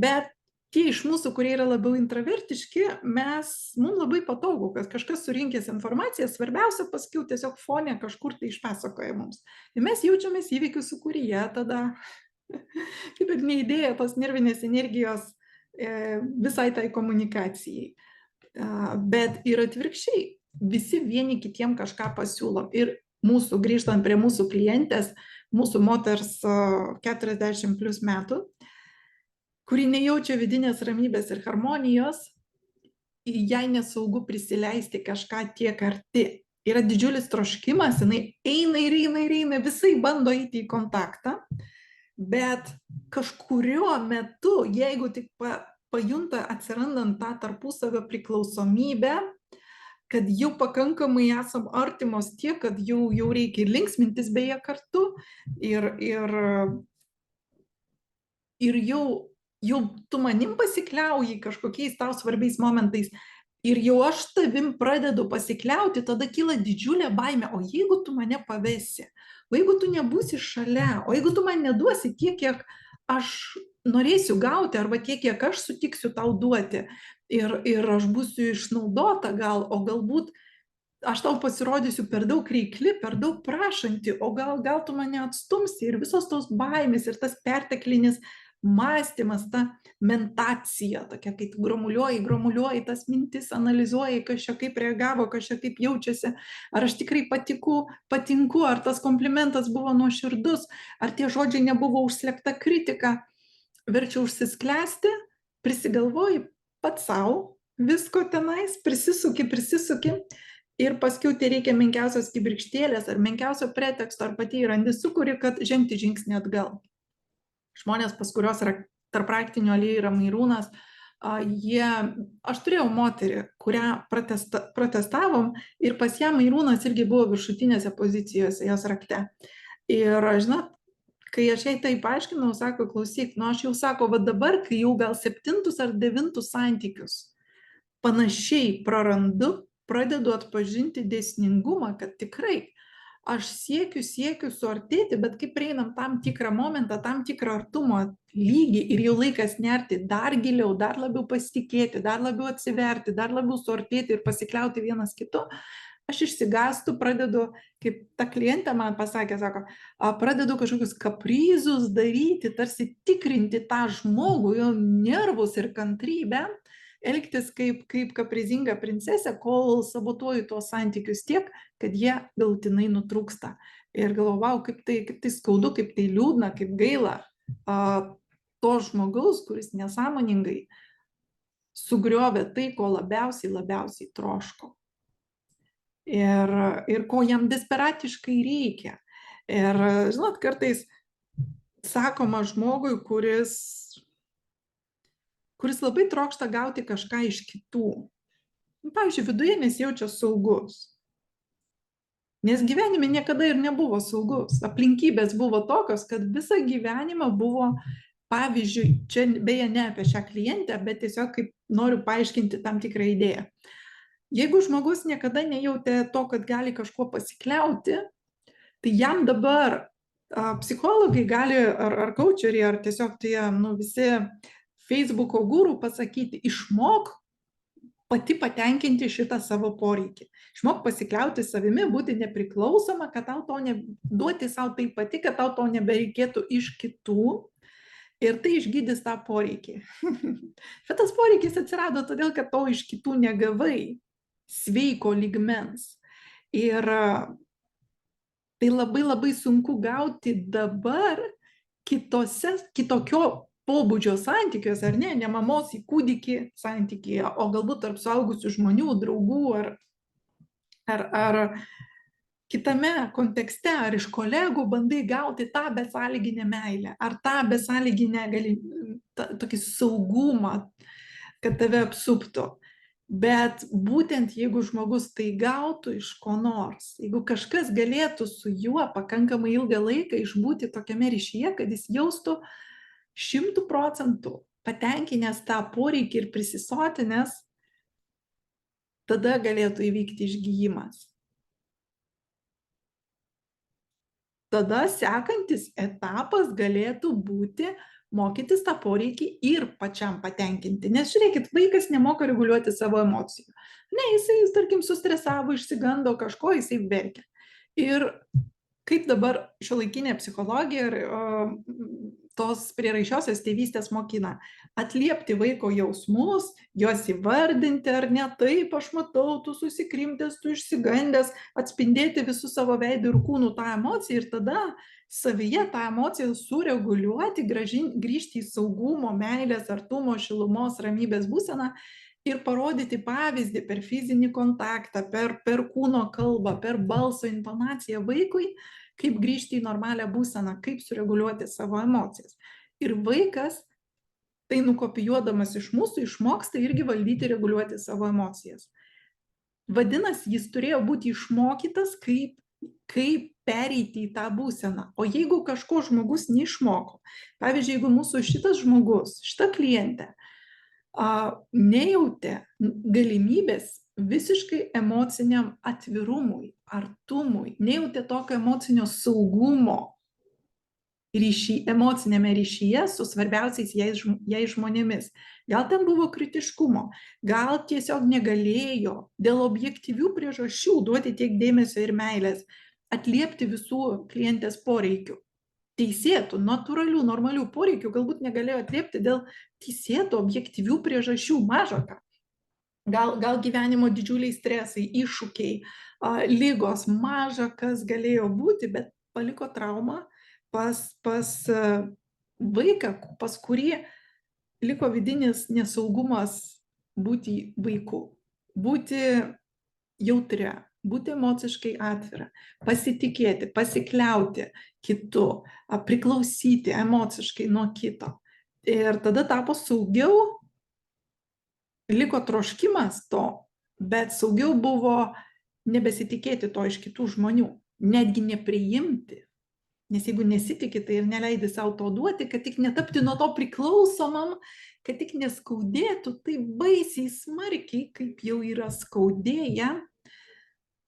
Bet tie iš mūsų, kurie yra labiau intravertiški, mums labai patogu, kad kažkas surinkęs informaciją, svarbiausia paskiau tiesiog fone kažkur tai išpasakoja mums. Ir mes jaučiamės įvykių sūkuryje tada, kaip ir neįdėję tos nervinės energijos visai tai komunikacijai. Bet ir atvirkščiai, visi vieni kitiem kažką pasiūlo. Ir mūsų, grįžtant prie mūsų klientės, mūsų moters 40 plus metų, kuri nejaučia vidinės ramybės ir harmonijos, jai nesaugu prisileisti kažką tiek arti. Yra didžiulis troškimas, jinai eina, visai bando eiti į kontaktą, bet kažkurio metu, jeigu tik pajunta atsirandant tą tarpusavio priklausomybę, kad jau pakankamai esam artimos tiek, kad jau reikia ir linksmintis beje kartu, ir jau tu manim pasikliauji kažkokiais tau svarbiais momentais, ir jau aš tavim pradedu pasikliauti, tada kyla didžiulė baimė, o jeigu tu mane pavesi, o jeigu tu nebūsi šalia, o jeigu tu man neduosi tiek, kiek aš norėsiu gauti, arba tiek, kiek aš sutiksiu tau duoti, ir aš būsiu išnaudota gal, o galbūt aš tau pasirodysiu per daug reikli, per daug prašanti, o gal tu mane atstumsi, ir visos tos baimės ir tas perteklinis mąstymas, ta mentacija, tokia, kai tu gromuliuoji tas mintis, analizuoji, kas čia kaip reagavo, kas čia kaip jaučiasi, ar aš tikrai patinku, ar tas komplimentas buvo nuoširdus, ar tie žodžiai nebuvo užslėpta kritika, verčiau užsisklęsti, prisigalvoji pats savo, visko tenais, prisisuki, ir paskui tai reikia menkiausios kibirkštėlės, ar menkiausio preteksto, ar pati randi sukuri, kad žengti žingsnį atgal. Žmonės, pas kurios yra tarp raktinių aliejų yra mairūnas, aš turėjau moterį, kurią protestavom, ir pas ją mairūnas irgi buvo viršutinėse pozicijose jos rakte. Ir, žinot, kai aš jai tai paaiškinau, sako, klausyk, aš jau sako, va dabar, kai jau gal 7 ar 9 santykius panašiai pradedu atpažinti dėsningumą, kad tikrai aš siekiu suartėti, bet kai prieinam tam tikrą momentą, tam tikrą artumo lygį, ir jau laikas nerti dar giliau, dar labiau pasitikėti, dar labiau atsiverti, dar labiau suartėti ir pasikliauti vienas kitu, aš išsigąstu, pradedu, kaip ta klientė man pasakė, sako, pradedu kažkokius kaprizus daryti, tarsi tikrinti tą žmogų, jo nervus ir kantrybę, elgtis kaip kaprizinga princesė, kol sabotuoju tuos santykius tiek, kad jie galutinai nutrūksta. Ir galvojau, kaip tai skaudu, kaip tai liūdna, kaip gaila to žmogaus, kuris nesąmoningai sugriovė tai, ko labiausiai troško. Ir ko jam desperatiškai reikia. Ir, žinot, kartais sakoma žmogui, kuris labai trokšta gauti kažką iš kitų. Pavyzdžiui, viduje nesijaučia saugus. Nes gyvenime niekada ir nebuvo saugus. Aplinkybės buvo tokios, kad visą gyvenimą buvo, pavyzdžiui, čia beje ne apie šią klientę, bet tiesiog kaip noriu paaiškinti tam tikrą idėją. Jeigu žmogus niekada nejautė to, kad gali kažkuo pasikliauti, tai jam dabar psichologai gali, ar coacheriai, ar tiesiog tie visi Facebooko gūrų pasakyti, išmok pati patenkinti šitą savo poreikį. Išmok pasikliauti savimi, būti nepriklausoma, kad tau to duoti savo tai pati, kad tau to nebereikėtų iš kitų, ir tai išgydys tą poreikį. Šitas poreikis atsirado todėl, kad to iš kitų negavai sveiko lygmens. Ir tai labai sunku gauti dabar kitokio pobūdžio santykiuose, ar ne mamos į kūdikį santykyje, o galbūt tarp suaugusių žmonių, draugų, ar kitame kontekste, ar iš kolegų bandai gauti tą besąlyginę meilę, ar tą besąlyginę tokį saugumą, kad tave apsuptų. Bet būtent jeigu žmogus tai gautų iš ko nors, jeigu kažkas galėtų su juo pakankamai ilgą laiką išbūti tokiame ryšyje, kad jis jaustų 100% patenkinęs tą poreikį ir prisisotinęs, tada galėtų įvykti išgijimas. Tada sekantis etapas galėtų būti mokytis tą poreikį ir pačiam patenkinti. Nes žiūrėkit, vaikas nemoka reguliuoti savo emocijų. Ne, jisai, tarkim, sustresavo, išsigando kažko, jisai verkia. Ir kaip dabar šiuolaikinė psichologija ir tos prieraišiosios tėvystės mokina atliepti vaiko jausmus, juos įvardinti, ar ne, taip, aš matau, tu susikrimtęs, tu išsigandęs, atspindėti visų savo veidų ir kūnų tą emociją ir tada savyje tą emociją sureguliuoti, grįžti į saugumo, meilės, artumo, šilumos, ramybės būseną ir parodyti pavyzdį per fizinį kontaktą, per kūno kalbą, per balso intonaciją vaikui, kaip grįžti į normalią būseną, kaip sureguliuoti savo emocijas. Ir vaikas, tai nukopijuodamas iš mūsų, išmoksta irgi valdyti, reguliuoti savo emocijas. Vadinasi, jis turėjo būti išmokytas, kaip pereiti į tą būseną. O jeigu kažko žmogus neišmoko, pavyzdžiui, jeigu mūsų šitas žmogus, šita klientė, nejautė galimybės visiškai emociniam atvirumui, artumui, nejautė tokio emocinio saugumo emocinėme ryšyje su svarbiausiais jai žmonėmis. Gal ten buvo kritiškumo, gal tiesiog negalėjo dėl objektyvių priežasčių duoti tiek dėmesio ir meilės, atliepti visų klientės poreikių. Teisėtų, natūralių, normalių poreikių galbūt negalėjo atliepti dėl teisėtų, objektyvių priežasčių, maža ką. Gal gyvenimo didžiuliai stresai, iššūkiai, lygos, maža kas galėjo būti, bet paliko traumą pas vaiką, pas kurį liko vidinis nesaugumas būti vaiku, būti jautria, būti emociškai atvira, pasitikėti, pasikliauti kitu, priklausyti emociškai nuo kito. Ir tada tapo saugiau, liko troškimas to, bet saugiau buvo nebesitikėti to iš kitų žmonių, netgi nepriimti. Nes jeigu nesitikė, tai ir neleidi savo to duoti, kad tik netapti nuo to priklausomam, kad tik neskaudėtų, tai baisiai smarkiai, kaip jau yra skaudėję,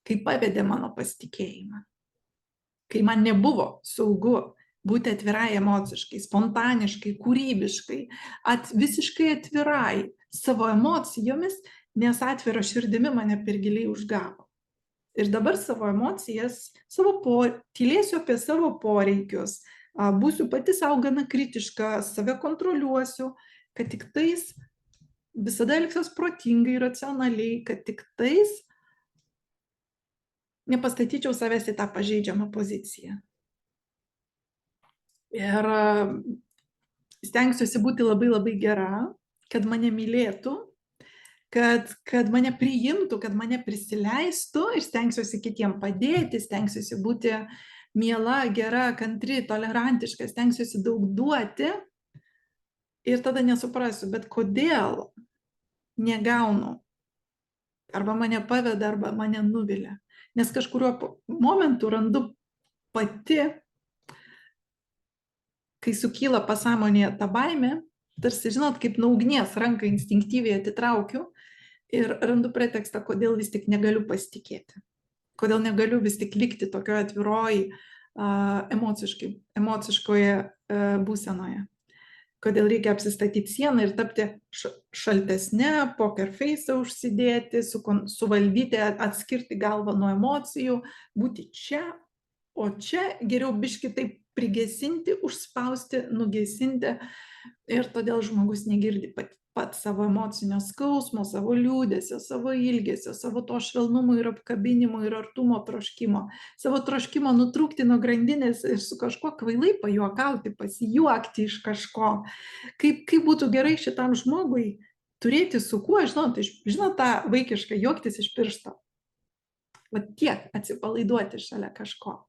kai pavedė mano pasitikėjimą. Kai man nebuvo saugu būti atvirai emociškai, spontaniškai, kūrybiškai, visiškai atvirai savo emocijomis, nes atvira širdimi mane per giliai užgavo. Ir dabar savo emocijas, tylėsiu apie savo poreikius, būsiu pati savo gana kritiška, save kontroliuosiu, kad tik tais visada elgsiuos protingai, racionaliai, kad tik tais nepastatyčiau savęs į tą pažeidžiamą poziciją. Ir stengsiuosi būti labai labai gera, kad mane mylėtų, kad mane priimtų, kad mane prisileistų ir stengsiuosi kitiem padėti, stengsiuosi būti miela, gera, kantri, tolerantiška, stengsiuosi daug duoti ir tada nesuprasiu, bet kodėl negaunu, arba mane paveda, arba mane nuvilia. Nes kažkuriuo momentu randu pati, kai sukyla pasąmonėje ta baimė, tarsi, žinot, kaip nuo ugnies ranką instinktyviai atitraukiu ir randu pretekstą, kodėl vis tik negaliu pasitikėti. Kodėl negaliu vis tik likti tokioje atviroje, emociškoje būsenoje. Kodėl reikia apsistatyti sieną ir tapti šaltesnė, poker face užsidėti, suvaldyti, atskirti galvą nuo emocijų, būti čia, o čia geriau biškį taip prigesinti, užspausti, nugesinti. Ir todėl žmogus negirdi pat savo emocinio skausmo, savo liūdesio, savo ilgesio, savo to švelnumo ir apkabinimo ir artumo troškimo, savo troškimo nutrūkti nuo grandinės ir su kažkuo kvailai pajuokauti, pasijuokti iš kažko. Kaip būtų gerai šitam žmogui turėti su kuo, žinot tą vaikišką juoktis iš piršto. Va tiek atsipalaiduoti šalia kažko.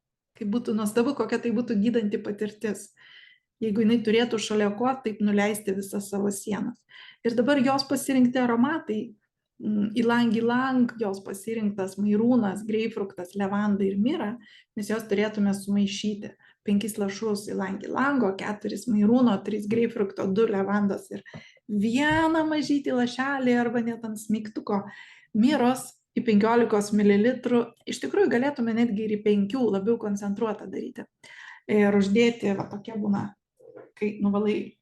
Kaip būtų nuostabu, kokia tai būtų gydanti patirtis. Jeigu jinai turėtų šalia ko, taip nuleisti visas savo sienas. Ir dabar jos pasirinkti aromatai, ylang-ylang, jos pasirinktas mairūnas, greipfruktas, levanda ir mira, mes jos turėtume sumaišyti. 5 lašus ylang-ylango, 4 mairūno, 3 greipfrukto, 2 levandos ir 1 mažytį lašelį arba net ant smigtuko miros į 15 ml. Iš tikrųjų galėtume netgi ir į 5 labiau koncentruotą daryti. Ir uždėti, va tokia būna, kai nuvalai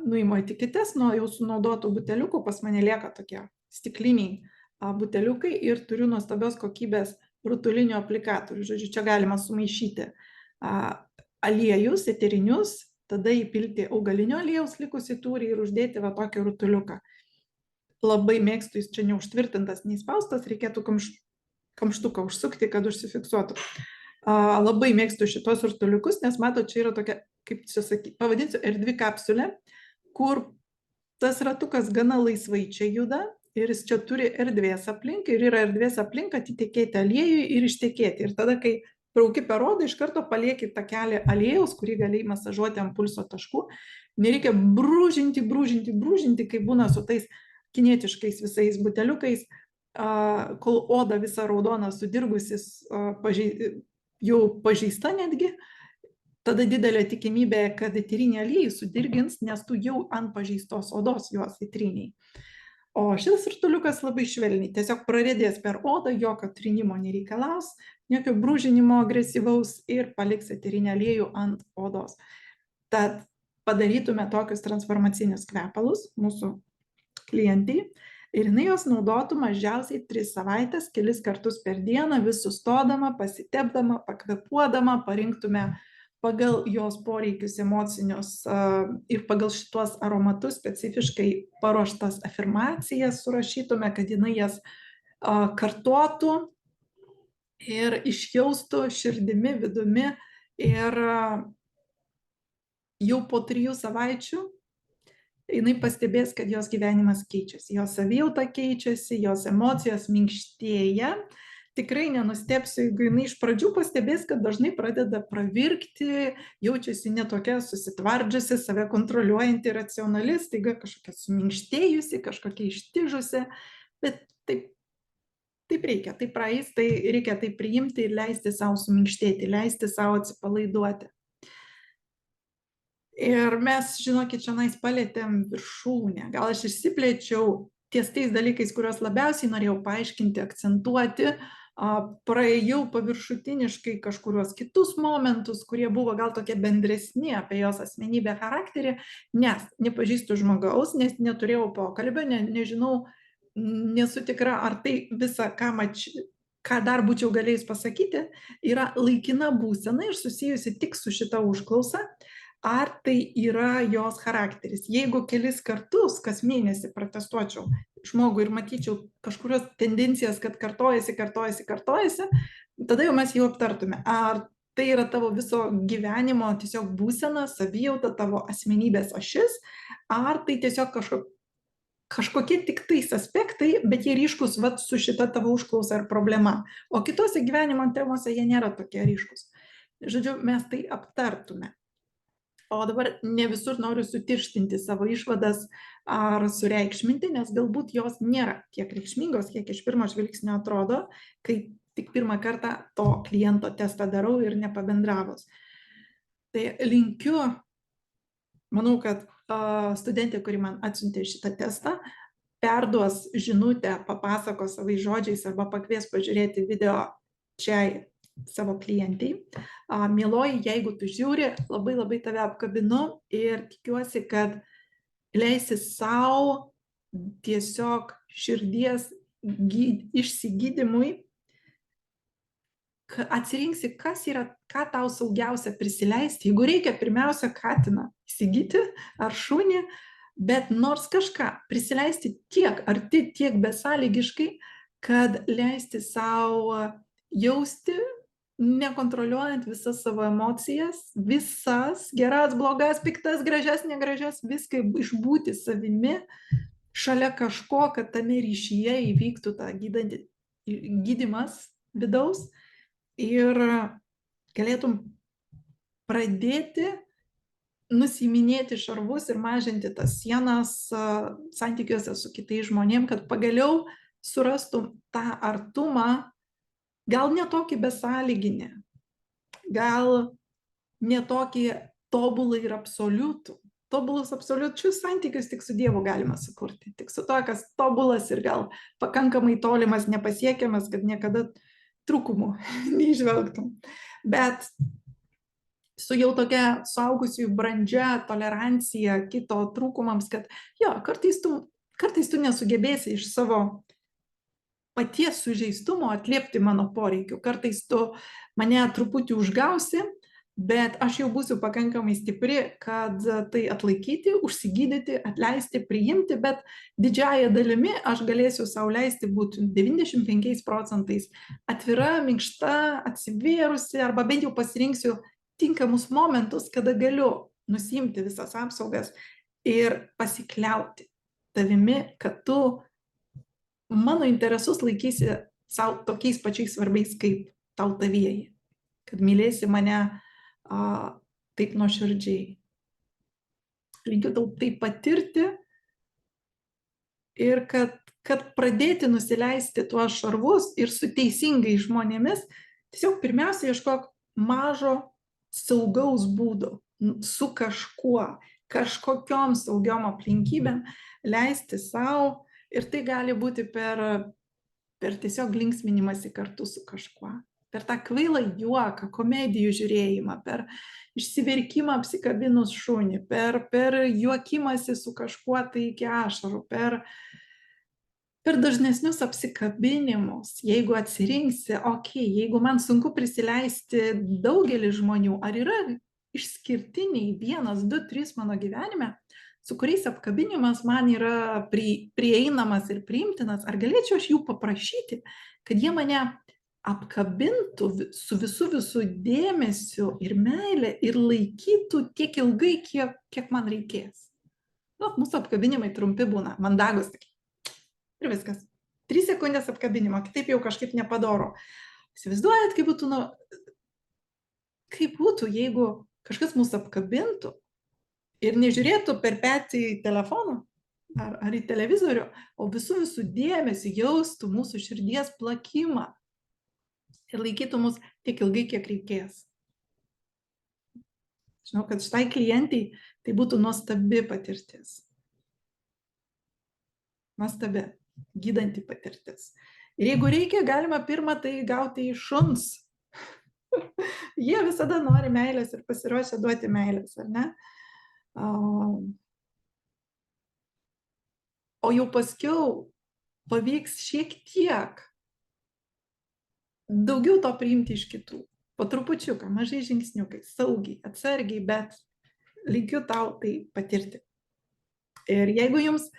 nuimo etiketes nuo jau sunaudotų buteliukų, pas mane lieka tokie stikliniai buteliukai ir turiu nuostabios kokybės rutulinių aplikatorių. Žodžiu, čia galima sumaišyti aliejus, eterinius, tada įpilti augalinio aliejaus likusį tūrį ir uždėti va tokį rutuliuką. Labai mėgstu, jis čia neužtvirtintas, neįspaustas, reikėtų kamštuką užsukti, kad užsifiksuotų. Labai mėgstu šitos rutuliukus, nes matot, čia yra tokia, kaip čia sakyti, pavadinsiu, erdvi kapsulė, kur tas ratukas gana laisvai čia juda ir jis čia turi erdvės aplink ir yra erdvės aplink atitekėti aliejui ir ištekėti. Ir tada, kai brauki per odą, iš karto palieki takelį aliejaus, kurį gali masažuoti ant pulso taškų. Nereikia brūžinti, kai būna su tais kinietiškais visais buteliukais, kol oda visa raudona sudirgusis, jau pažeista netgi, tada didelė tikimybė, kad eteriniai aliejai sudirgins, nes tu jau ant pažeistos odos juos įtryniai. O šis rutuliukas labai švelniai, tiesiog praredės per odą, jokio trynimo nereikalaus, jokio brūžinimo agresyvaus ir paliks eterinį aliejų ant odos. Tad padarytume tokius transformacinius kvepalus mūsų klientai ir jinai jos naudotų mažiausiai 3 savaitės, kelis kartus per dieną, vis sustodama, pasitepdama, pakvepuodama, parinktume pagal jos poreikius emocinius ir pagal šitos aromatus specifiškai paruoštas afirmacijas surašytume, kad jinai jas kartotų ir išjaustų širdimi, vidumi ir jau po 3 savaičių jinai pastebės, kad jos gyvenimas keičiasi, jos savijauta keičiasi, jos emocijos minkštėja. Tikrai nenustepsiu, jeigu jinai iš pradžių pastebės, kad dažnai pradeda pravirkti, jaučiasi netokia susitvardžiusi, save kontroliuojanti, racionali, staiga kažkokia suminkštėjusi, kažkokia ištižusi, bet taip reikia, tai praeis, tai reikia tai priimti ir leisti savo suminkštėti, leisti savo atsipalaiduoti. Ir mes, žinokit, šiandien palėtėm viršūnę. Gal aš išsiplėčiau ties tais dalykais, kuriuos labiausiai norėjau paaiškinti, akcentuoti, praėjau paviršutiniškai kažkuriuos kitus momentus, kurie buvo gal tokie bendresni apie jos asmenybę, charakterį, nes nepažįstu žmogaus, nes neturėjau pokalbio, nežinau, nesu tikra, ar tai visa, ką dar būčiau galėjus pasakyti, yra laikina būsena ir susijusi tik su šita užklausa, ar tai yra jos charakteris. Jeigu kelis kartus kas mėnesį protestuočiau žmogų ir matyčiau kažkurios tendencijas, kad kartojasi, tada jau mes jau aptartume, ar tai yra tavo viso gyvenimo tiesiog būsena, savijauta, tavo asmenybės ašis, ar tai tiesiog kažkokie tik tais aspektai, bet jie ryškus vat su šita tavo užklausa ar problema. O kitose gyvenimo temose jie nėra tokie ryškus. Žodžiu, mes tai aptartume. O dabar ne visur noriu sutirštinti savo išvadas ar sureikšminti, nes galbūt jos nėra tiek reikšmingos, kiek iš pirmo žvilgsnio atrodo, kai tik pirmą kartą to kliento testą darau ir nepabendravus. Tai linkiu, manau, kad studentė, kuri man atsiuntė šitą testą, perduos žinutę, papasakos savais žodžiais arba pakvies pažiūrėti video čia savo klientai. Mieloji, jeigu tu žiūri, labai labai tave apkabinu ir tikiuosi, kad leisi savo tiesiog širdies išsigydymui, atsirinksi, kas yra, ką tau saugiausia prisileisti. Jeigu reikia, pirmiausia, katiną įsigyti ar šunį, bet nors kažką prisileisti tiek arti, tiek besąlygiškai, kad leisti savo jausti, nekontroliuojant visas savo emocijas, visas geras, blogas, piktas, gražias, negražias, viską išbūti savimi, šalia kažko, kad tame ryšyje įvyktų tą gydymas vidaus ir galėtum pradėti nusiiminėti šarvus ir mažinti tas sienas santykiuose su kitais žmonėm, kad pagaliau surastum tą artumą, gal ne tokį besąlyginį, gal ne tokį tobulą ir absoliutų. Tobulus absoliučius santykius tik su Dievu galima sukurti. Tik su to, kas tobulas ir gal pakankamai tolimas, nepasiekiamas, kad niekada trūkumų neižvelgtum. Bet su jau tokia suaugusiųjų brandžia tolerancija kito trūkumams, kad jo, kartais tu nesugebėsi iš savo paties sužeistumo atliepti mano poreikių. Kartais tu mane truputį užgausi, bet aš jau būsiu pakankamai stipri, kad tai atlaikyti, užsigydyti, atleisti, priimti, bet didžiąją dalimi aš galėsiu sau leisti būti 95% atvira, minkšta, atsivėrusi, arba bent jau pasirinksiu tinkamus momentus, kada galiu nusimti visas apsaugas ir pasikliauti tavimi, kad tu mano interesus laikysi sau tokiais pačiais svarbiais kaip tau tavieji, kad mylėsi mane taip nuoširdžiai. Linkiu tau tai patirti ir kad pradėti nusileisti tuos šarvus ir su teisingais žmonėmis, tiesiog pirmiausia ieškok mažo saugaus būdo, su kažkuo, kažkokiom saugiom aplinkybėm leisti savo, ir tai gali būti per tiesiog linksminimąsi kartu su kažkuo, per tą kvailą juoką, komedijų žiūrėjimą, per išsiverkimą apsikabinus šunį, per juokimąsi su kažkuo tai iki ašarų, per dažnesnius apsikabinimus, jeigu atsirinksi, jeigu man sunku prisileisti daugelį žmonių, ar yra išskirtiniai 1, 2, 3 mano gyvenime, su kuriais apkabinimas man yra prieinamas ir priimtinas, ar galėčiau aš jų paprašyti, kad jie mane apkabintų su visų dėmesiu ir meilė ir laikytų tiek ilgai, kiek man reikės. Mūsų apkabinimai trumpi būna, mandagus tokie. Ir viskas. 3 sekundės apkabinimo, kitaip jau kažkaip nepadoro. Įsivaizduojat, kaip būtų, jeigu kažkas mūsų apkabintų ir nežiūrėtų per petį į telefoną ar į televizorių, o visų dėmesį jaustų mūsų širdies plakimą ir laikytų mus tiek ilgai, kiek reikės. Žinau, kad šitai klientai tai būtų nuostabi patirtis. Nuostabi, gydanti patirtis. Ir jeigu reikia, galima pirmą tai gauti iš šuns. Jie visada nori meilės ir pasiruošia duoti meilės, ar ne? O jau paskiau pavyks šiek tiek daugiau to priimti iš kitų. Po trupučiuką, mažai žingsniukai, saugiai, atsargiai, bet linkiu tau tai patirti. Ir jeigu jums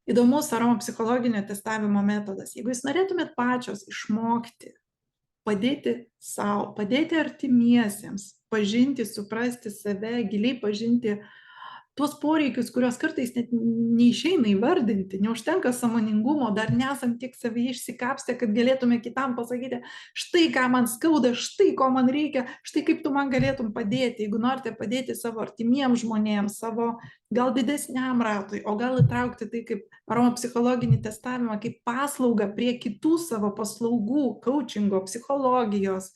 įdomus aromapsichologinio testavimo metodas, jeigu jūs norėtumėt pačios išmokti, padėti sau, padėti artimiesiems, pažinti, suprasti save, giliai pažinti tuos poreikius, kuriuos kartais net neišeina įvardinti, neužtenka sąmoningumo, dar nesam tiek savyje išsikapstę, kad galėtume kitam pasakyti, štai ką man skauda, štai ko man reikia, štai kaip tu man galėtum padėti. Jeigu norite padėti savo artimiems žmonėms, savo gal didesniam ratui, o gal įtraukti tai kaip aromapsichologinį testavimą, kaip paslaugą prie kitų savo paslaugų, coachingo, psichologijos,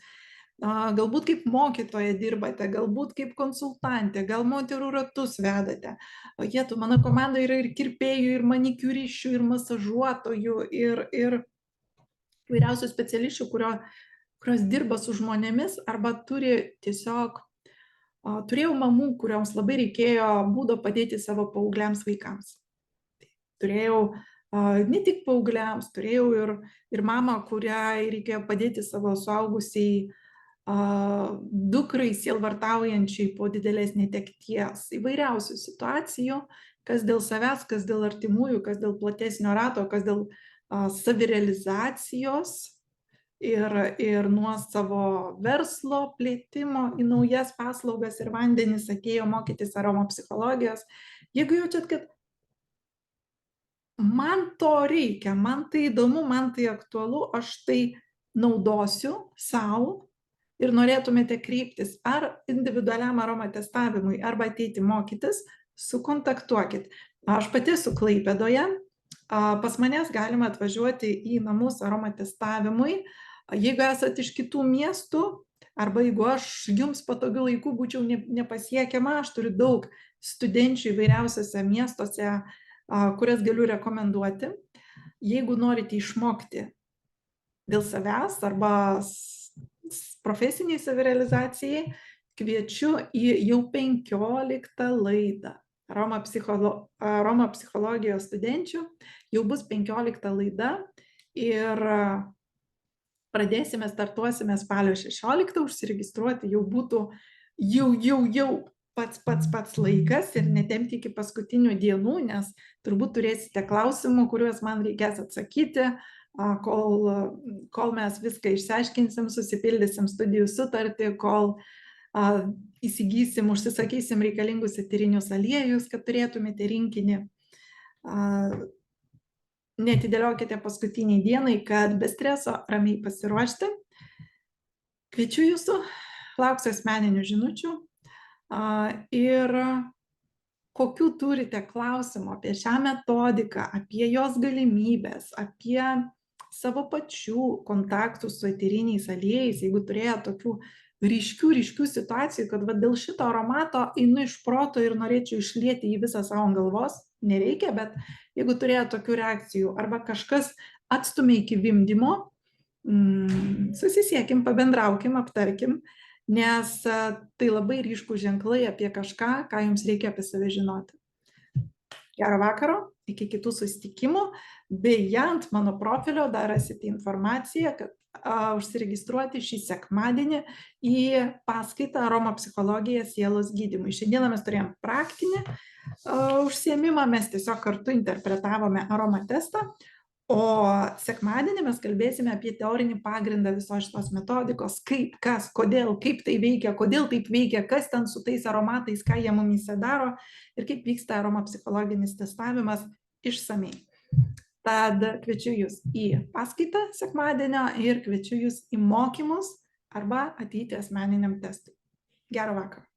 galbūt kaip mokytoja dirbate, galbūt kaip konsultantė, gal moterų ratus vedate. Mano komanda yra ir kirpėjų, ir manikiūriščių, ir masažuotojų, ir vairiausių specialisčių, kurios dirba su žmonėmis, arba turėjau mamų, kurioms labai reikėjo būdo padėti savo paaugliams vaikams. Turėjau ne tik paaugliams, turėjau ir mamą, kuriai reikėjo padėti savo suaugusiai dukrai sielvartaujančiai po didelės netekties, įvairiausių situacijų, kas dėl savęs, kas dėl artimųjų, kas dėl platesnio rato, kas dėl savirealizacijos ir nuo savo verslo plėtimo į naujas paslaugas ir vandenis atėjo mokytis aromapsichologijos. Jeigu jaučiat, kad man to reikia, man tai įdomu, man tai aktualu, aš tai naudosiu savo, ir norėtumėte kreiptis ar individualiam aromatestavimui, arba ateiti mokytis, sukontaktuokit. Aš pati esu Klaipėdoje, pas manęs galima atvažiuoti į namus aromatestavimui. Jeigu esate iš kitų miestų, arba jeigu aš jums patogiu laiku būčiau nepasiekiama, aš turiu daug studenčių įvairiausiose miestuose, kurias galiu rekomenduoti. Jeigu norite išmokti dėl savęs arba profesiniai savirealizacijai, kviečiu į jau 15 laidą aromapsichologijos studenčių. Jau bus 15 laida ir startuosime spalio 16, užsiregistruoti jau būtų jau pats laikas ir netempti iki paskutinių dienų, nes turbūt turėsite klausimų, kuriuos man reikės atsakyti, kol mes viską išsiaiškinsim, susipildysim studijų sutartį, kol įsigysim, užsisakysim reikalingus eterinius aliejus, kad turėtumėte rinkinį. Neatidėliokite paskutiniai dienai, kad be streso ramiai pasiruošti. Kviečiu jūsų, lauksiu asmeninių žinučių ir kokių turite klausimų apie šią metodiką, apie jos galimybės, apie savo pačių kontaktų su eteriniais aliejais, jeigu turėjote tokių ryškių situacijų, kad dėl šito aromato einu iš proto ir norėčiau išlieti jį visą savo ant galvos, nereikia, bet jeigu turėjote tokių reakcijų arba kažkas atstumia iki vimdymo, susisiekim, pabendraukim, aptarkim, nes tai labai ryškūs ženklai apie kažką, ką jums reikia apie save žinoti. Gero vakaro, iki kitų susitikimų. Beje, ant mano profilio dar rasite informaciją, kad užsiregistruoti šį sekmadienį į paskaitą aromapsichologija sielos gydymui. Šiandieną mes turėjom praktinį užsiėmimą, mes tiesiog kartu interpretavome aromatestą, o sekmadienį mes kalbėsime apie teorinį pagrindą visos šitos metodikos, kaip, kas, kodėl, kaip tai veikia, kodėl taip veikia, kas ten su tais aromatais, ką jie mumyse daro ir kaip vyksta aromapsichologinis testavimas išsamei. Tad kviečiu jūs į paskaitą sekmadienio ir kviečiu jūs į mokymus arba ateiti asmeniniam testui. Gero vakaro.